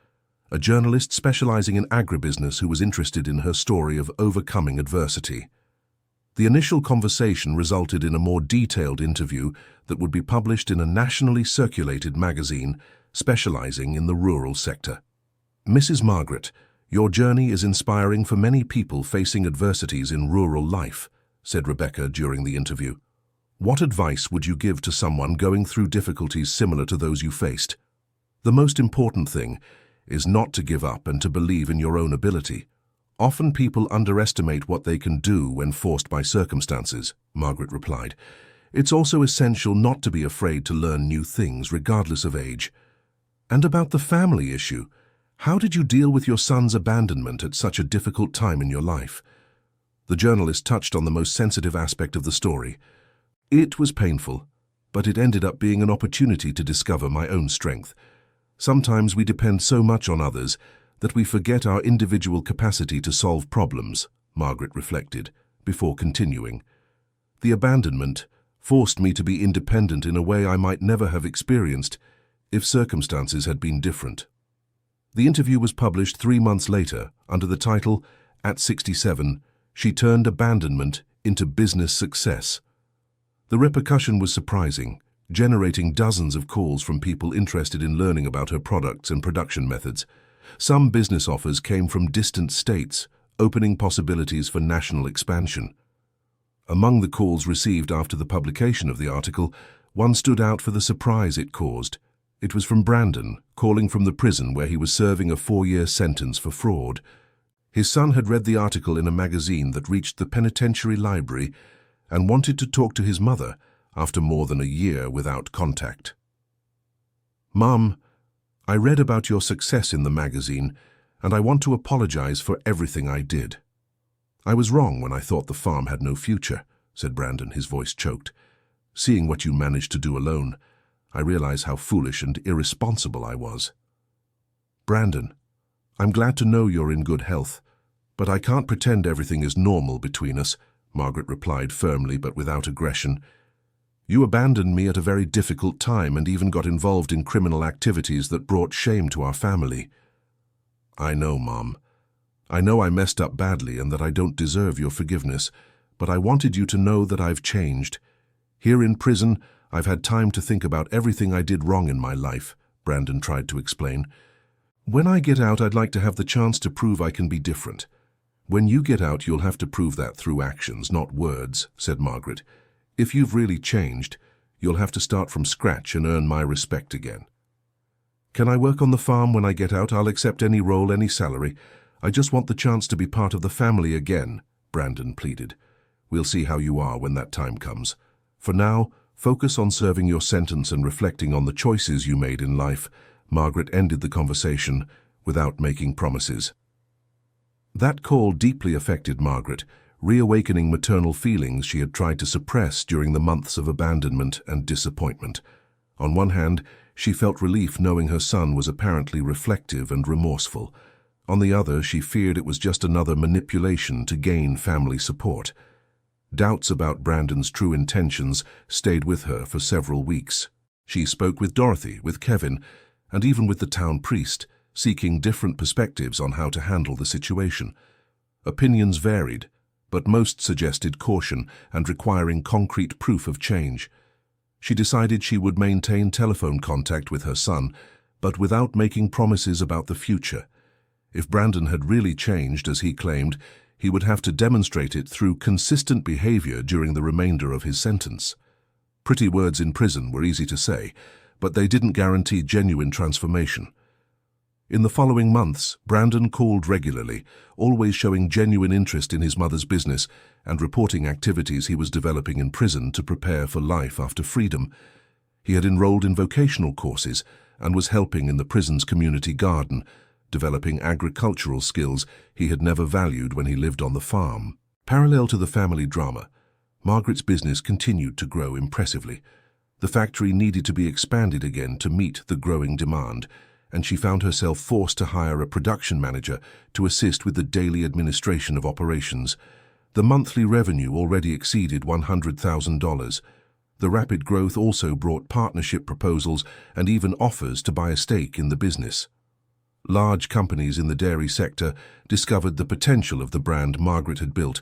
a journalist specializing in agribusiness who was interested in her story of overcoming adversity. The initial conversation resulted in a more detailed interview that would be published in a nationally circulated magazine specializing in the rural sector. Mrs. Margaret, your journey is inspiring for many people facing adversities in rural life, said Rebecca during the interview. What advice would you give to someone going through difficulties similar to those you faced? The most important thing is not to give up and to believe in your own ability. Often people underestimate what they can do when forced by circumstances, Margaret replied. It's also essential not to be afraid to learn new things, regardless of age. And about the family issue, how did you deal with your son's abandonment at such a difficult time in your life? The journalist touched on the most sensitive aspect of the story. It was painful, but it ended up being an opportunity to discover my own strength. Sometimes we depend so much on others that we forget our individual capacity to solve problems, Margaret reflected, before continuing. The abandonment forced me to be independent in a way I might never have experienced if circumstances had been different. The interview was published 3 months later under the title, "At 67, She Turned Abandonment into Business Success." The repercussion was surprising, generating dozens of calls from people interested in learning about her products and production methods. Some business offers came from distant states, opening possibilities for national expansion. Among the calls received after the publication of the article, one stood out for the surprise it caused. It was from Brandon, calling from the prison where he was serving a 4-year sentence for fraud. His son had read the article in a magazine that reached the penitentiary library and wanted to talk to his mother after more than a year without contact. "Mom, I read about your success in the magazine, and I want to apologize for everything I did. I was wrong when I thought the farm had no future," said Brandon, his voice choked. "Seeing what you managed to do alone, I realize how foolish and irresponsible I was." "Brandon, I'm glad to know you're in good health, but I can't pretend everything is normal between us," Margaret replied firmly but without aggression. "You abandoned me at a very difficult time and even got involved in criminal activities that brought shame to our family." "I know, Mom. I know I messed up badly and that I don't deserve your forgiveness, but I wanted you to know that I've changed. Here in prison, I've had time to think about everything I did wrong in my life," Brandon tried to explain. "When I get out, I'd like to have the chance to prove I can be different." "When you get out, you'll have to prove that through actions, not words," said Margaret. "If you've really changed, you'll have to start from scratch and earn my respect again." "Can I work on the farm when I get out? I'll accept any role, any salary. I just want the chance to be part of the family again," Brandon pleaded. "We'll see how you are when that time comes. For now, focus on serving your sentence and reflecting on the choices you made in life." Margaret ended the conversation without making promises. That call deeply affected Margaret, reawakening maternal feelings she had tried to suppress during the months of abandonment and disappointment. On one hand, she felt relief knowing her son was apparently reflective and remorseful. On the other, she feared it was just another manipulation to gain family support. Doubts about Brandon's true intentions stayed with her for several weeks. She spoke with Dorothy, with Kevin, and even with the town priest, seeking different perspectives on how to handle the situation. Opinions varied, but most suggested caution and requiring concrete proof of change. She decided she would maintain telephone contact with her son, but without making promises about the future. If Brandon had really changed, as he claimed, he would have to demonstrate it through consistent behavior during the remainder of his sentence. Pretty words in prison were easy to say, but they didn't guarantee genuine transformation. In the following months, Brandon called regularly, always showing genuine interest in his mother's business and reporting activities he was developing in prison to prepare for life after freedom. He had enrolled in vocational courses and was helping in the prison's community garden, developing agricultural skills he had never valued when he lived on the farm. Parallel to the family drama, Margaret's business continued to grow impressively. The factory needed to be expanded again to meet the growing demand, and she found herself forced to hire a production manager to assist with the daily administration of operations. The monthly revenue already exceeded $100,000. The rapid growth also brought partnership proposals and even offers to buy a stake in the business. Large companies in the dairy sector discovered the potential of the brand Margaret had built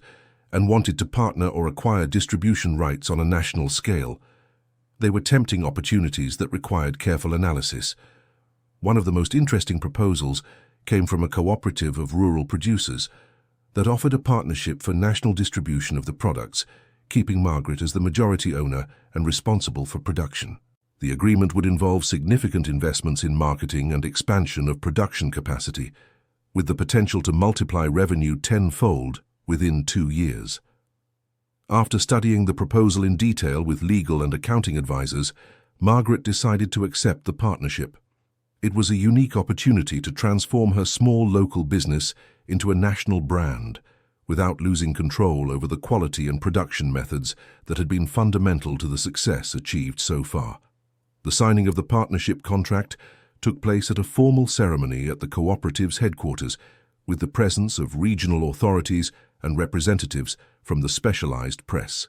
and wanted to partner or acquire distribution rights on a national scale. They were tempting opportunities that required careful analysis. One of the most interesting proposals came from a cooperative of rural producers that offered a partnership for national distribution of the products, keeping Margaret as the majority owner and responsible for production. The agreement would involve significant investments in marketing and expansion of production capacity, with the potential to multiply revenue tenfold within 2 years. After studying the proposal in detail with legal and accounting advisors, Margaret decided to accept the partnership. It was a unique opportunity to transform her small local business into a national brand, without losing control over the quality and production methods that had been fundamental to the success achieved so far. The signing of the partnership contract took place at a formal ceremony at the cooperative's headquarters, with the presence of regional authorities and representatives from the specialized press.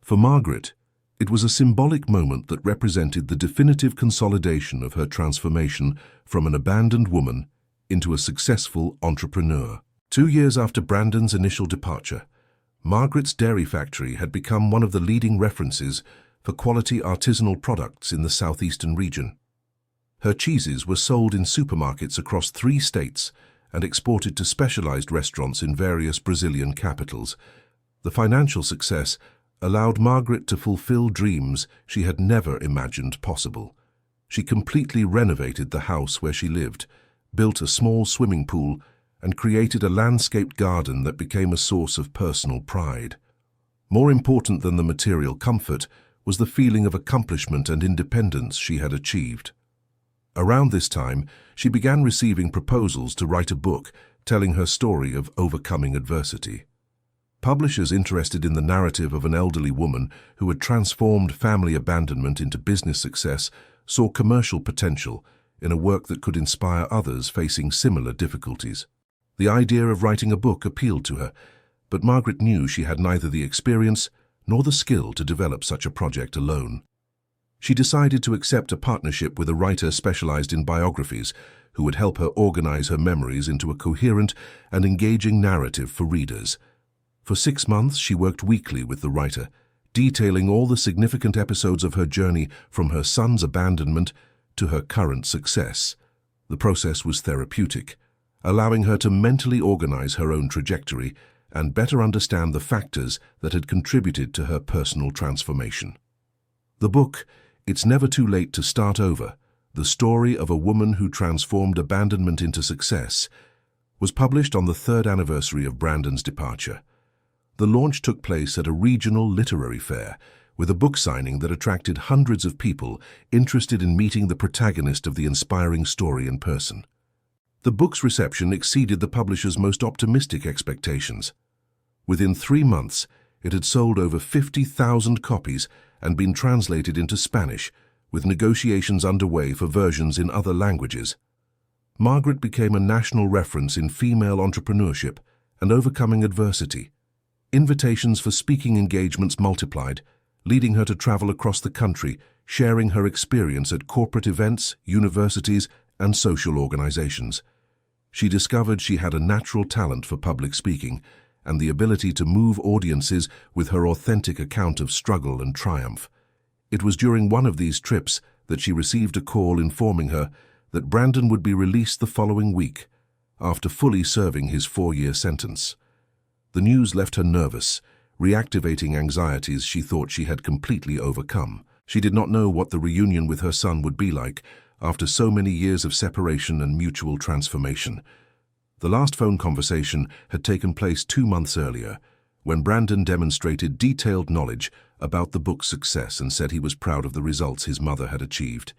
For Margaret, it was a symbolic moment that represented the definitive consolidation of her transformation from an abandoned woman into a successful entrepreneur. 2 years after Brandon's initial departure, Margaret's dairy factory had become one of the leading references for quality artisanal products in the southeastern region. Her cheeses were sold in supermarkets across 3 states and exported to specialized restaurants in various Brazilian capitals. The financial success allowed Margaret to fulfill dreams she had never imagined possible. She completely renovated the house where she lived, built a small swimming pool, and created a landscaped garden that became a source of personal pride. More important than the material comfort was the feeling of accomplishment and independence she had achieved. Around this time, she began receiving proposals to write a book telling her story of overcoming adversity. Publishers interested in the narrative of an elderly woman who had transformed family abandonment into business success saw commercial potential in a work that could inspire others facing similar difficulties. The idea of writing a book appealed to her, but Margaret knew she had neither the experience nor the skill to develop such a project alone. She decided to accept a partnership with a writer specialized in biographies who would help her organize her memories into a coherent and engaging narrative for readers. For 6 months, she worked weekly with the writer, detailing all the significant episodes of her journey from her son's abandonment to her current success. The process was therapeutic, allowing her to mentally organize her own trajectory and better understand the factors that had contributed to her personal transformation. The book, It's Never Too Late to Start Over, the story of a woman who transformed abandonment into success, was published on the 3rd anniversary of Brandon's departure. The launch took place at a regional literary fair, with a book signing that attracted hundreds of people interested in meeting the protagonist of the inspiring story in person. The book's reception exceeded the publisher's most optimistic expectations. Within 3 months, it had sold over 50,000 copies and been translated into Spanish, with negotiations underway for versions in other languages. Margaret became a national reference in female entrepreneurship and overcoming adversity. Invitations for speaking engagements multiplied, leading her to travel across the country, sharing her experience at corporate events, universities, and social organizations. She discovered she had a natural talent for public speaking and the ability to move audiences with her authentic account of struggle and triumph. It was during one of these trips that she received a call informing her that Brandon would be released the following week, after fully serving his 4-year sentence. The news left her nervous, reactivating anxieties she thought she had completely overcome. She did not know what the reunion with her son would be like after so many years of separation and mutual transformation. The last phone conversation had taken place 2 months earlier, when Brandon demonstrated detailed knowledge about the book's success and said he was proud of the results his mother had achieved.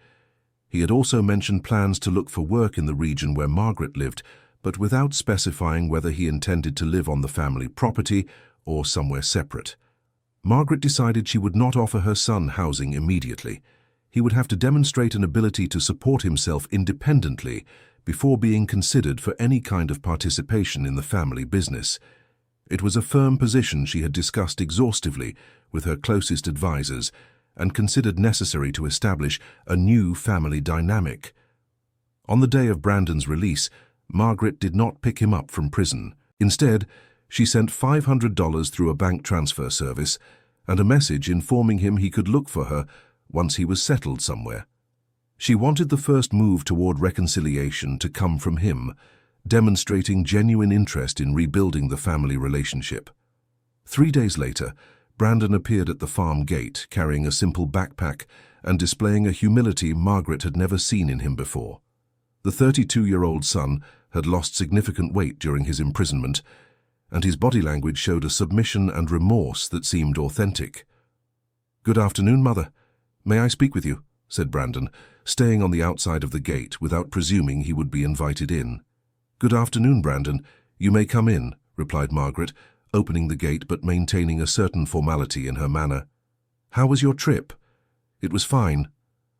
He had also mentioned plans to look for work in the region where Margaret lived, but without specifying whether he intended to live on the family property or somewhere separate. Margaret decided she would not offer her son housing immediately. He would have to demonstrate an ability to support himself independently before being considered for any kind of participation in the family business. It was a firm position she had discussed exhaustively with her closest advisors and considered necessary to establish a new family dynamic. On the day of Brandon's release, Margaret did not pick him up from prison. Instead, she sent $500 through a bank transfer service and a message informing him he could look for her once he was settled somewhere. She wanted the first move toward reconciliation to come from him, demonstrating genuine interest in rebuilding the family relationship. 3 days later, Brandon appeared at the farm gate carrying a simple backpack and displaying a humility Margaret had never seen in him before. The 32-year-old son had lost significant weight during his imprisonment, and his body language showed a submission and remorse that seemed authentic. "Good afternoon, Mother. May I speak with you?" said Brandon, staying on the outside of the gate without presuming he would be invited in. "Good afternoon, Brandon. You may come in," replied Margaret, opening the gate but maintaining a certain formality in her manner. "How was your trip?" "It was fine.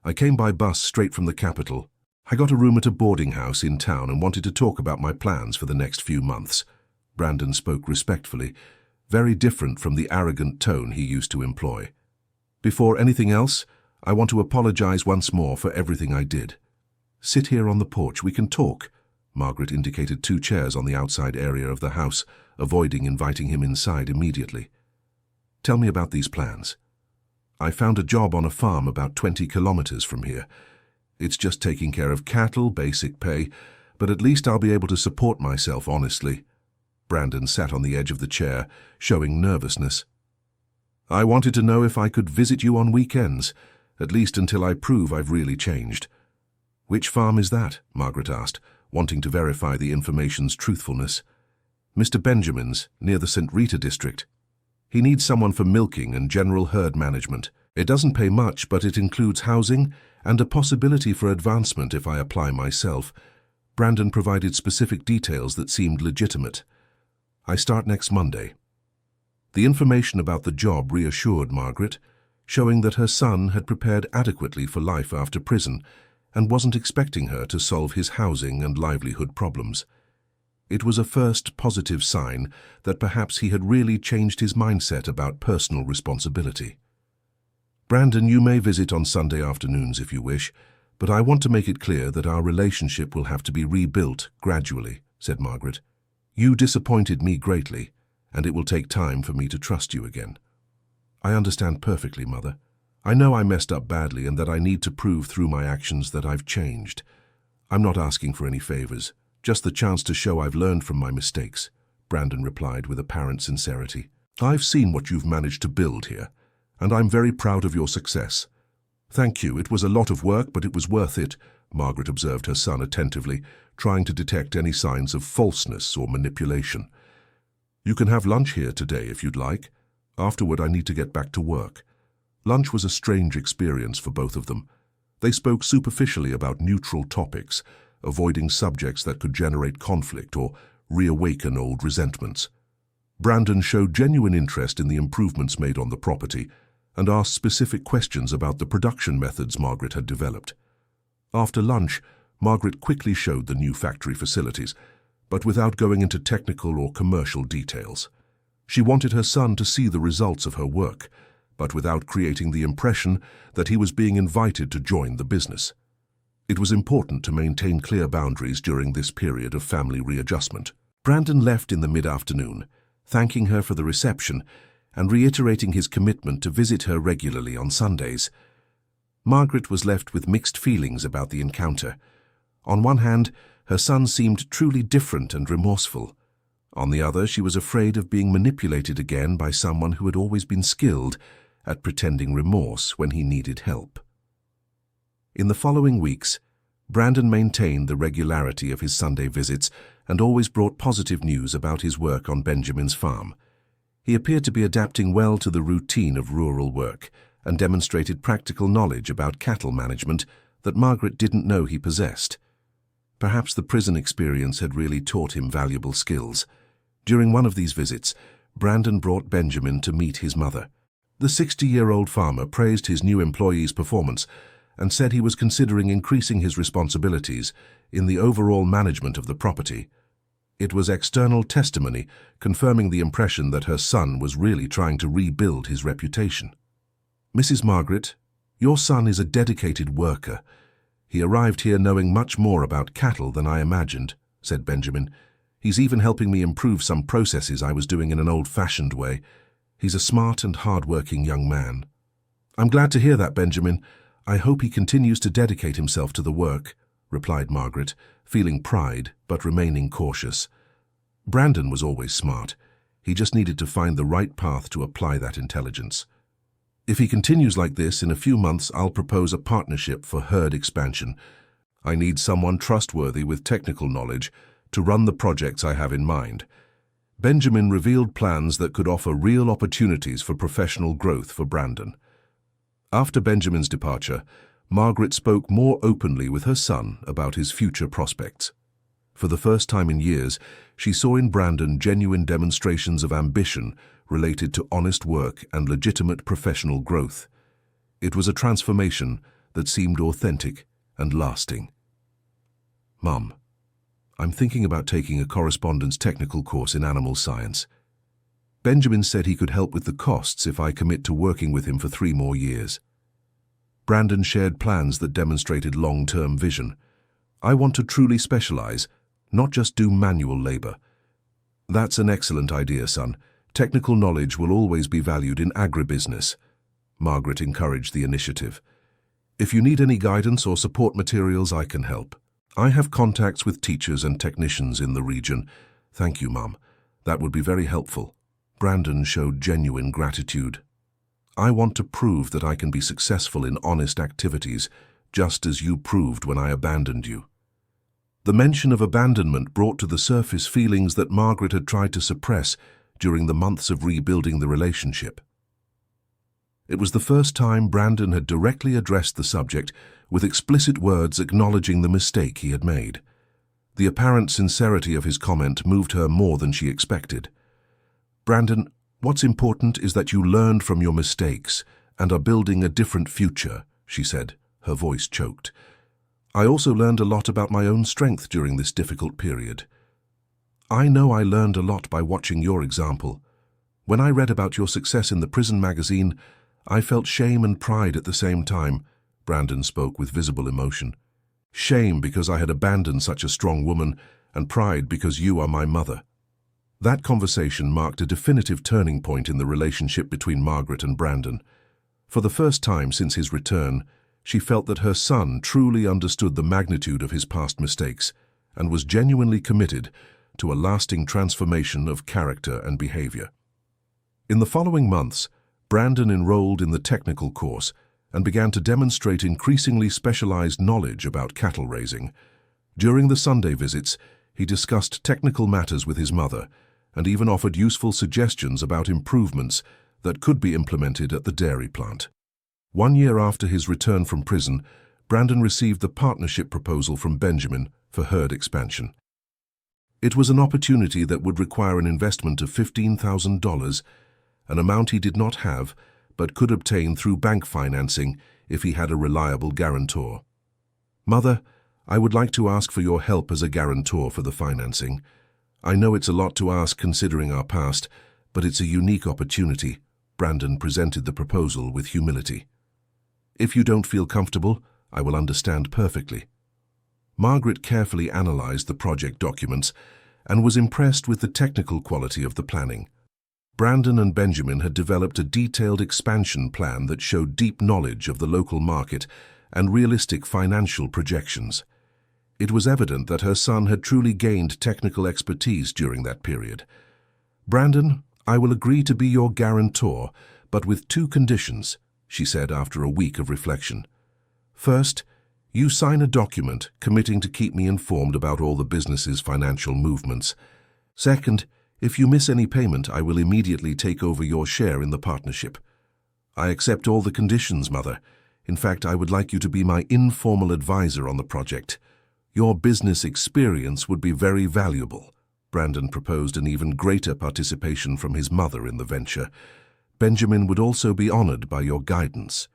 I came by bus straight from the capital. I got a room at a boarding house in town and wanted to talk about my plans for the next few months." Brandon spoke respectfully, very different from the arrogant tone he used to employ. "Before anything else, I want to apologize once more for everything I did. Sit here on the porch, we can talk," Margaret indicated 2 chairs on the outside area of the house, avoiding inviting him inside immediately. Tell me about these plans. I found a job on a farm about 20 kilometers from here. It's just taking care of cattle, basic pay, but at least I'll be able to support myself honestly. Brandon sat on the edge of the chair, showing nervousness. I wanted to know if I could visit you on weekends, at least until I prove I've really changed. Which farm is that? Margaret asked, wanting to verify the information's truthfulness. Mr. Benjamin's, near the St. Rita district. He needs someone for milking and general herd management. It doesn't pay much, but it includes housing and a possibility for advancement if I apply myself. Brandon provided specific details that seemed legitimate. I start next Monday. The information about the job reassured Margaret, showing that her son had prepared adequately for life after prison and wasn't expecting her to solve his housing and livelihood problems. It was a first positive sign that perhaps he had really changed his mindset about personal responsibility. Brandon, you may visit on Sunday afternoons if you wish, but I want to make it clear that our relationship will have to be rebuilt gradually, said Margaret. You disappointed me greatly, and it will take time for me to trust you again. I understand perfectly, Mother. I know I messed up badly and that I need to prove through my actions that I've changed. I'm not asking for any favors, just the chance to show I've learned from my mistakes, Brandon replied with apparent sincerity. I've seen what you've managed to build here, and I'm very proud of your success. Thank you, it was a lot of work, but it was worth it, Margaret observed her son attentively, trying to detect any signs of falseness or manipulation. You can have lunch here today if you'd like. Afterward, I need to get back to work. Lunch was a strange experience for both of them. They spoke superficially about neutral topics, avoiding subjects that could generate conflict or reawaken old resentments. Brandon showed genuine interest in the improvements made on the property and asked specific questions about the production methods Margaret had developed. After lunch, Margaret quickly showed the new factory facilities, but without going into technical or commercial details. She wanted her son to see the results of her work, but without creating the impression that he was being invited to join the business. It was important to maintain clear boundaries during this period of family readjustment. Brandon left in the mid-afternoon, thanking her for the reception and reiterating his commitment to visit her regularly on Sundays. Margaret was left with mixed feelings about the encounter. On one hand, her son seemed truly different and remorseful. On the other, she was afraid of being manipulated again by someone who had always been skilled at pretending remorse when he needed help. In the following weeks, Brandon maintained the regularity of his Sunday visits and always brought positive news about his work on Benjamin's farm. He appeared to be adapting well to the routine of rural work and demonstrated practical knowledge about cattle management that Margaret didn't know he possessed. Perhaps the prison experience had really taught him valuable skills. During one of these visits, Brandon brought Benjamin to meet his mother. The 60-year-old farmer praised his new employee's performance and said he was considering increasing his responsibilities in the overall management of the property. It was external testimony confirming the impression that her son was really trying to rebuild his reputation. Mrs. Margaret, your son is a dedicated worker. He arrived here knowing much more about cattle than I imagined, said Benjamin. He's even helping me improve some processes I was doing in an old-fashioned way. He's a smart and hard-working young man. I'm glad to hear that, Benjamin. I hope he continues to dedicate himself to the work, replied Margaret, feeling pride but remaining cautious. Brandon was always smart. He just needed to find the right path to apply that intelligence. If he continues like this, in a few months I'll propose a partnership for herd expansion. I need someone trustworthy with technical knowledge to run the projects I have in mind. Benjamin revealed plans that could offer real opportunities for professional growth for Brandon. After Benjamin's departure, Margaret spoke more openly with her son about his future prospects. For the first time in years, she saw in Brandon genuine demonstrations of ambition related to honest work and legitimate professional growth. It was a transformation that seemed authentic and lasting. Mum, I'm thinking about taking a correspondence technical course in animal science. Benjamin said he could help with the costs if I commit to working with him for 3 more years. Brandon shared plans that demonstrated long-term vision. I want to truly specialize, not just do manual labor. That's an excellent idea, son. Technical knowledge will always be valued in agribusiness. Margaret encouraged the initiative. If you need any guidance or support materials, I can help. I have contacts with teachers and technicians in the region. Thank you, Mum. That would be very helpful. Brandon showed genuine gratitude. I want to prove that I can be successful in honest activities, just as you proved when I abandoned you. The mention of abandonment brought to the surface feelings that Margaret had tried to suppress during the months of rebuilding the relationship. It was the first time Brandon had directly addressed the subject with explicit words acknowledging the mistake he had made. The apparent sincerity of his comment moved her more than she expected. "Brandon, what's important is that you learned from your mistakes and are building a different future," she said, her voice choked. "I also learned a lot about my own strength during this difficult period. I know I learned a lot by watching your example. When I read about your success in the prison magazine, I felt shame and pride at the same time." Brandon spoke with visible emotion. "Shame because I had abandoned such a strong woman, and pride because you are my mother." That conversation marked a definitive turning point in the relationship between Margaret and Brandon. For the first time since his return, she felt that her son truly understood the magnitude of his past mistakes and was genuinely committed to a lasting transformation of character and behavior. In the following months, Brandon enrolled in the technical course and began to demonstrate increasingly specialized knowledge about cattle raising. During the Sunday visits, he discussed technical matters with his mother and even offered useful suggestions about improvements that could be implemented at the dairy plant. 1 year after his return from prison, Brandon received the partnership proposal from Benjamin for herd expansion. It was an opportunity that would require an investment of $15,000, an amount he did not have but could obtain through bank financing if he had a reliable guarantor. "Mother, I would like to ask for your help as a guarantor for the financing. I know it's a lot to ask considering our past, but it's a unique opportunity." Brandon presented the proposal with humility. "If you don't feel comfortable, I will understand perfectly." Margaret carefully analyzed the project documents and was impressed with the technical quality of the planning. Brandon and Benjamin had developed a detailed expansion plan that showed deep knowledge of the local market and realistic financial projections. It was evident that her son had truly gained technical expertise during that period. "Brandon, I will agree to be your guarantor, but with 2 conditions," she said after a week of reflection. "First, you sign a document committing to keep me informed about all the business's financial movements. Second, if you miss any payment, I will immediately take over your share in the partnership." "I accept all the conditions, Mother. In fact, I would like you to be my informal advisor on the project. Your business experience would be very valuable." Brandon proposed an even greater participation from his mother in the venture. "Benjamin would also be honored by your guidance."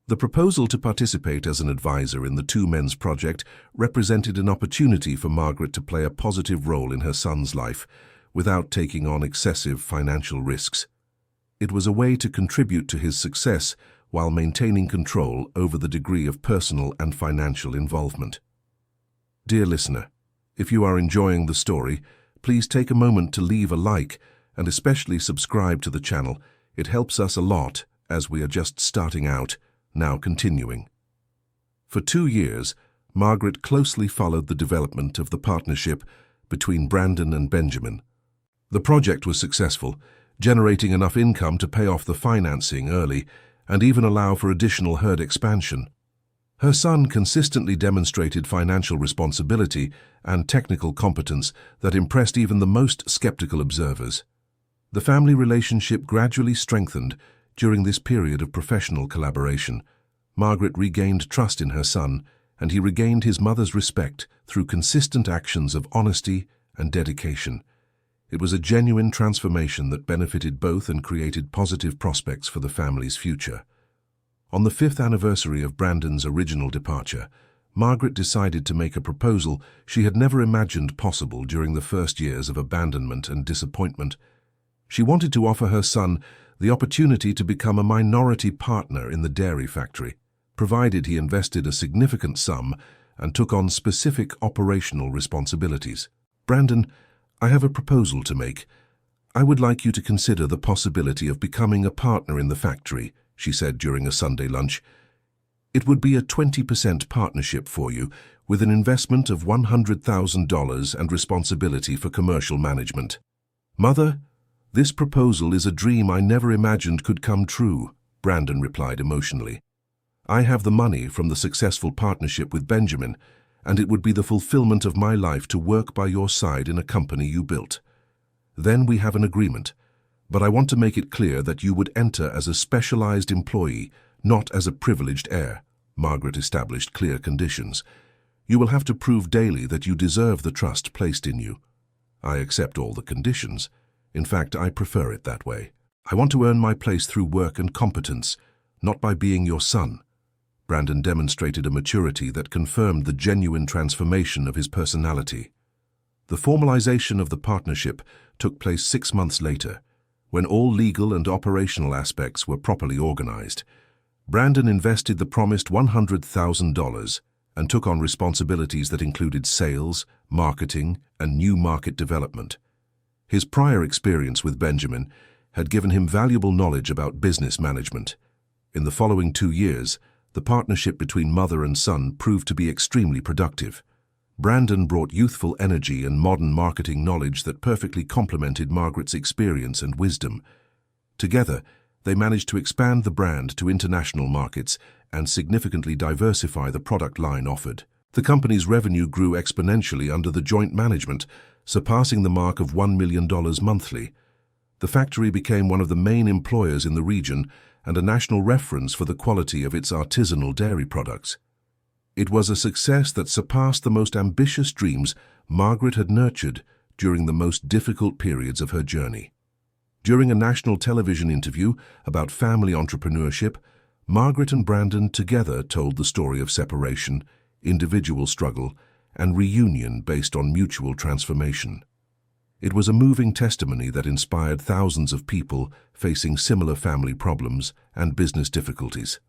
The proposal to participate as an advisor in the 2 men's project represented an opportunity for Margaret to play a positive role in her son's life without taking on excessive financial risks. It was a way to contribute to his success while maintaining control over the degree of personal and financial involvement. Dear listener, if you are enjoying the story, please take a moment to leave a like and especially subscribe to the channel. It helps us a lot as we are just starting out, now continuing. For 2 years, Margaret closely followed the development of the partnership between Brandon and Benjamin. The project was successful, generating enough income to pay off the financing early and even allow for additional herd expansion. Her son consistently demonstrated financial responsibility and technical competence that impressed even the most skeptical observers. The family relationship gradually strengthened during this period of professional collaboration. Margaret regained trust in her son, and he regained his mother's respect through consistent actions of honesty and dedication. It was a genuine transformation that benefited both and created positive prospects for the family's future. On the 5th anniversary of Brandon's original departure, Margaret decided to make a proposal she had never imagined possible during the first years of abandonment and disappointment. She wanted to offer her son the opportunity to become a minority partner in the dairy factory, provided he invested a significant sum and took on specific operational responsibilities. "Brandon, I have a proposal to make. I would like you to consider the possibility of becoming a partner in the factory," she said during a Sunday lunch. "It would be a 20% partnership for you, with an investment of $100,000 and responsibility for commercial management." "Mother, this proposal is a dream I never imagined could come true," Brandon replied emotionally. "I have the money from the successful partnership with Benjamin, and it would be the fulfillment of my life to work by your side in a company you built. Then we have an agreement, but I want to make it clear that you would enter as a specialized employee, not as a privileged heir." Margaret established clear conditions. "You will have to prove daily that you deserve the trust placed in you." "I accept all the conditions. In fact, I prefer it that way. I want to earn my place through work and competence, not by being your son." Brandon demonstrated a maturity that confirmed the genuine transformation of his personality. The formalization of the partnership took place 6 months later, when all legal and operational aspects were properly organized. Brandon invested the promised $100,000 and took on responsibilities that included sales, marketing, and new market development. His prior experience with Benjamin had given him valuable knowledge about business management. In the following 2 years, the partnership between mother and son proved to be extremely productive. Brandon brought youthful energy and modern marketing knowledge that perfectly complemented Margaret's experience and wisdom. Together, they managed to expand the brand to international markets and significantly diversify the product line offered. The company's revenue grew exponentially under the joint management, surpassing the mark of $1 million monthly. The factory became one of the main employers in the region and a national reference for the quality of its artisanal dairy products. It was a success that surpassed the most ambitious dreams Margaret had nurtured during the most difficult periods of her journey. During a national television interview about family entrepreneurship, Margaret and Brandon together told the story of separation, individual struggle, and reunion based on mutual transformation. It was a moving testimony that inspired thousands of people facing similar family problems and business difficulties.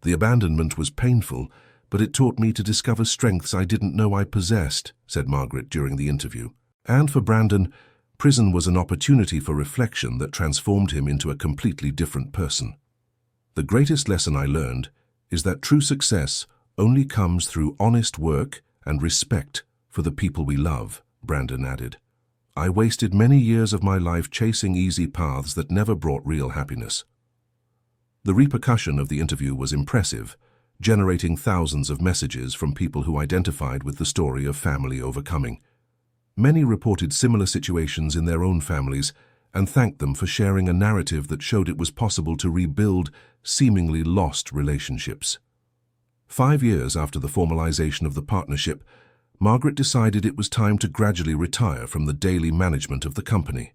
"The abandonment was painful, but it taught me to discover strengths I didn't know I possessed," said Margaret during the interview. And for Brandon, prison was an opportunity for reflection that transformed him into a completely different person. "The greatest lesson I learned is that true success only comes through honest work and respect for the people we love," Brandon added. "I wasted many years of my life chasing easy paths that never brought real happiness." The repercussion of the interview was impressive, generating thousands of messages from people who identified with the story of family overcoming. Many reported similar situations in their own families and thanked them for sharing a narrative that showed it was possible to rebuild seemingly lost relationships. 5 years after the formalization of the partnership, Margaret decided it was time to gradually retire from the daily management of the company.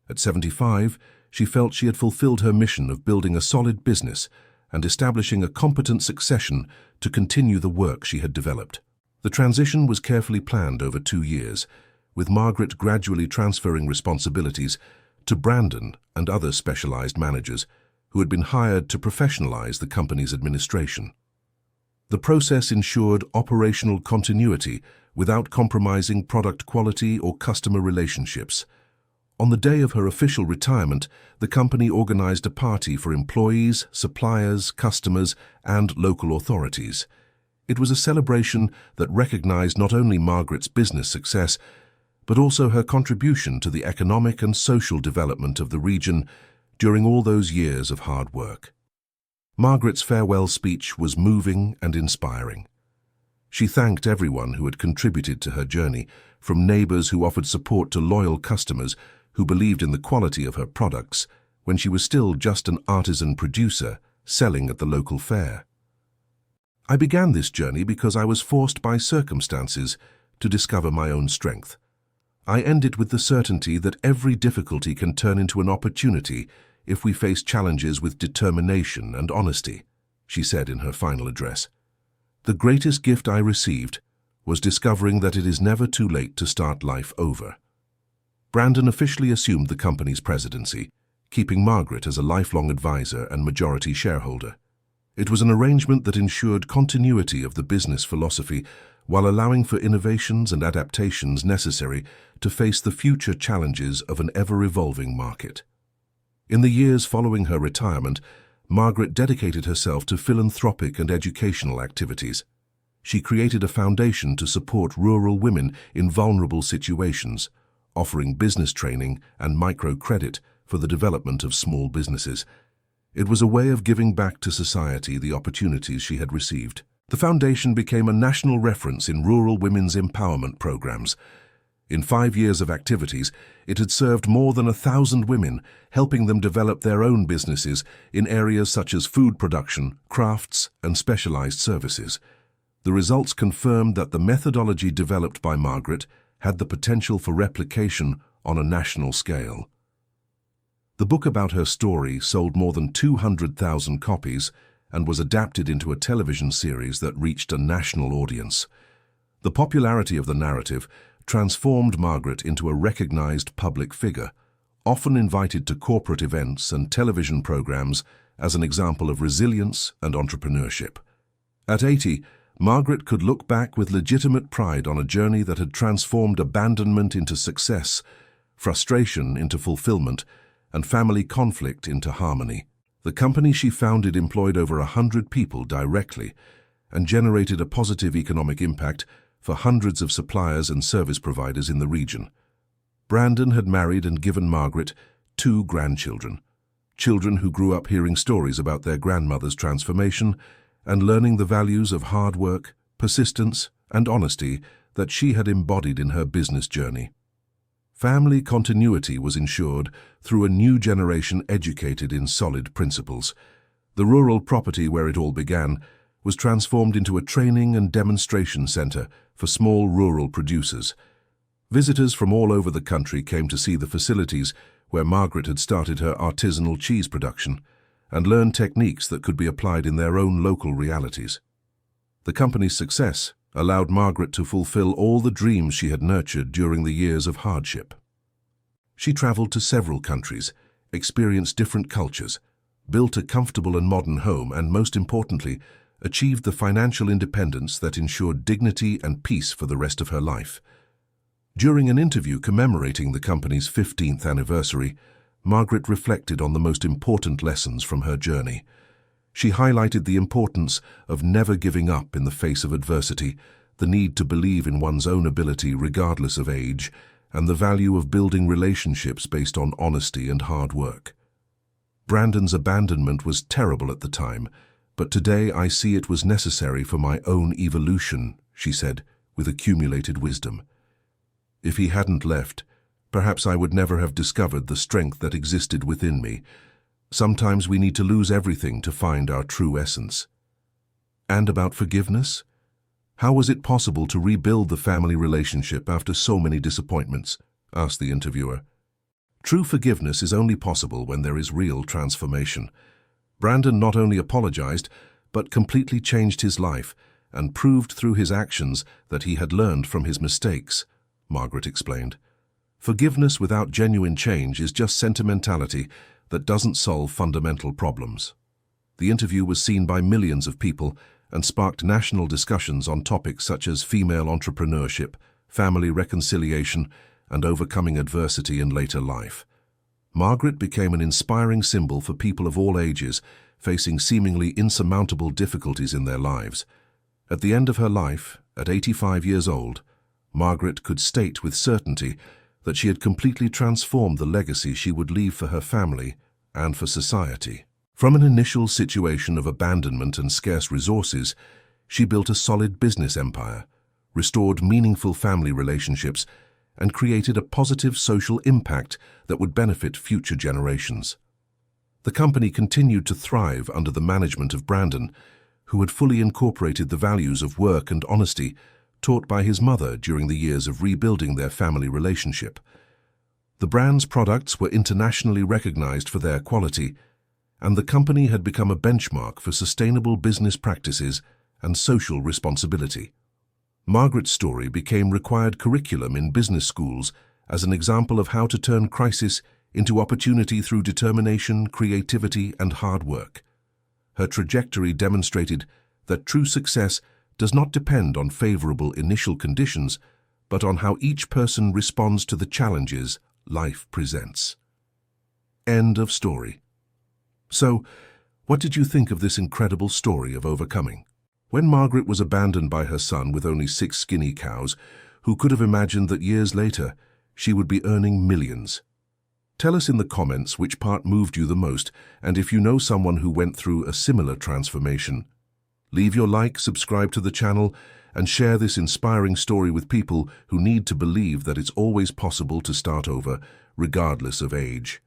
At 75, she felt she had fulfilled her mission of building a solid business and establishing a competent succession to continue the work she had developed. The transition was carefully planned over 2 years, with Margaret gradually transferring responsibilities to Brandon and other specialized managers who had been hired to professionalize the company's administration. The process ensured operational continuity without compromising product quality or customer relationships. On the day of her official retirement, the company organized a party for employees, suppliers, customers, and local authorities. It was a celebration that recognized not only Margaret's business success, but also her contribution to the economic and social development of the region during all those years of hard work. Margaret's farewell speech was moving and inspiring. She thanked everyone who had contributed to her journey, from neighbors who offered support to loyal customers who believed in the quality of her products when she was still just an artisan producer selling at the local fair. "I began this journey because I was forced by circumstances to discover my own strength. I end it with the certainty that every difficulty can turn into an opportunity if we face challenges with determination and honesty," she said in her final address. "The greatest gift I received was discovering that it is never too late to start life over." Brandon officially assumed the company's presidency, keeping Margaret as a lifelong advisor and majority shareholder. It was an arrangement that ensured continuity of the business philosophy while allowing for innovations and adaptations necessary to face the future challenges of an ever-evolving market. In the years following her retirement, Margaret dedicated herself to philanthropic and educational activities. She created a foundation to support rural women in vulnerable situations, offering business training and microcredit for the development of small businesses. It was a way of giving back to society the opportunities she had received. The foundation became a national reference in rural women's empowerment programs. In 5 years of activities, it had served more than 1,000 women, helping them develop their own businesses in areas such as food production, crafts, and specialized services. The results confirmed that the methodology developed by Margaret had the potential for replication on a national scale. The book about her story sold more than 200,000 copies and was adapted into a television series that reached a national audience. The popularity of the narrative transformed Margaret into a recognized public figure, often invited to corporate events and television programs as an example of resilience and entrepreneurship. At 80, Margaret could look back with legitimate pride on a journey that had transformed abandonment into success, frustration into fulfillment, and family conflict into harmony. The company she founded employed over 100 people directly and generated a positive economic impact for hundreds of suppliers and service providers in the region. Brandon had married and given Margaret 2 grandchildren, children who grew up hearing stories about their grandmother's transformation and learning the values of hard work, persistence, and honesty that she had embodied in her business journey. Family continuity was ensured through a new generation educated in solid principles. The rural property where it all began was transformed into a training and demonstration center for small rural producers. Visitors from all over the country came to see the facilities where Margaret had started her artisanal cheese production and learn techniques that could be applied in their own local realities. The company's success allowed Margaret to fulfill all the dreams she had nurtured during the years of hardship. She traveled to several countries, experienced different cultures, built a comfortable and modern home, and most importantly, achieved the financial independence that ensured dignity and peace for the rest of her life. During an interview commemorating the company's 15th anniversary, Margaret reflected on the most important lessons from her journey. She highlighted the importance of never giving up in the face of adversity, the need to believe in one's own ability regardless of age, and the value of building relationships based on honesty and hard work. Brandon's abandonment was terrible at the time, but today I see it was necessary for my own evolution, she said, with accumulated wisdom. If he hadn't left, perhaps I would never have discovered the strength that existed within me. Sometimes we need to lose everything to find our true essence. And about forgiveness? How was it possible to rebuild the family relationship after so many disappointments? Asked the interviewer. True forgiveness is only possible when there is real transformation. Brandon not only apologized, but completely changed his life and proved through his actions that he had learned from his mistakes, Margaret explained. Forgiveness without genuine change is just sentimentality that doesn't solve fundamental problems. The interview was seen by millions of people and sparked national discussions on topics such as female entrepreneurship, family reconciliation, and overcoming adversity in later life. Margaret became an inspiring symbol for people of all ages facing seemingly insurmountable difficulties in their lives. At the end of her life, at 85 years old, Margaret could state with certainty that she had completely transformed the legacy she would leave for her family and for society. From an initial situation of abandonment and scarce resources, she built a solid business empire, restored meaningful family relationships, and created a positive social impact that would benefit future generations. The company continued to thrive under the management of Brandon, who had fully incorporated the values of work and honesty taught by his mother during the years of rebuilding their family relationship. The brand's products were internationally recognized for their quality, and the company had become a benchmark for sustainable business practices and social responsibility. Margaret's story became required curriculum in business schools as an example of how to turn crisis into opportunity through determination, creativity, and hard work. Her trajectory demonstrated that true success does not depend on favorable initial conditions, but on how each person responds to the challenges life presents. End of story. So, what did you think of this incredible story of overcoming? When Margaret was abandoned by her son with only 6 skinny cows, who could have imagined that years later she would be earning millions? Tell us in the comments which part moved you the most, and if you know someone who went through a similar transformation. Leave your like, subscribe to the channel, and share this inspiring story with people who need to believe that it's always possible to start over, regardless of age.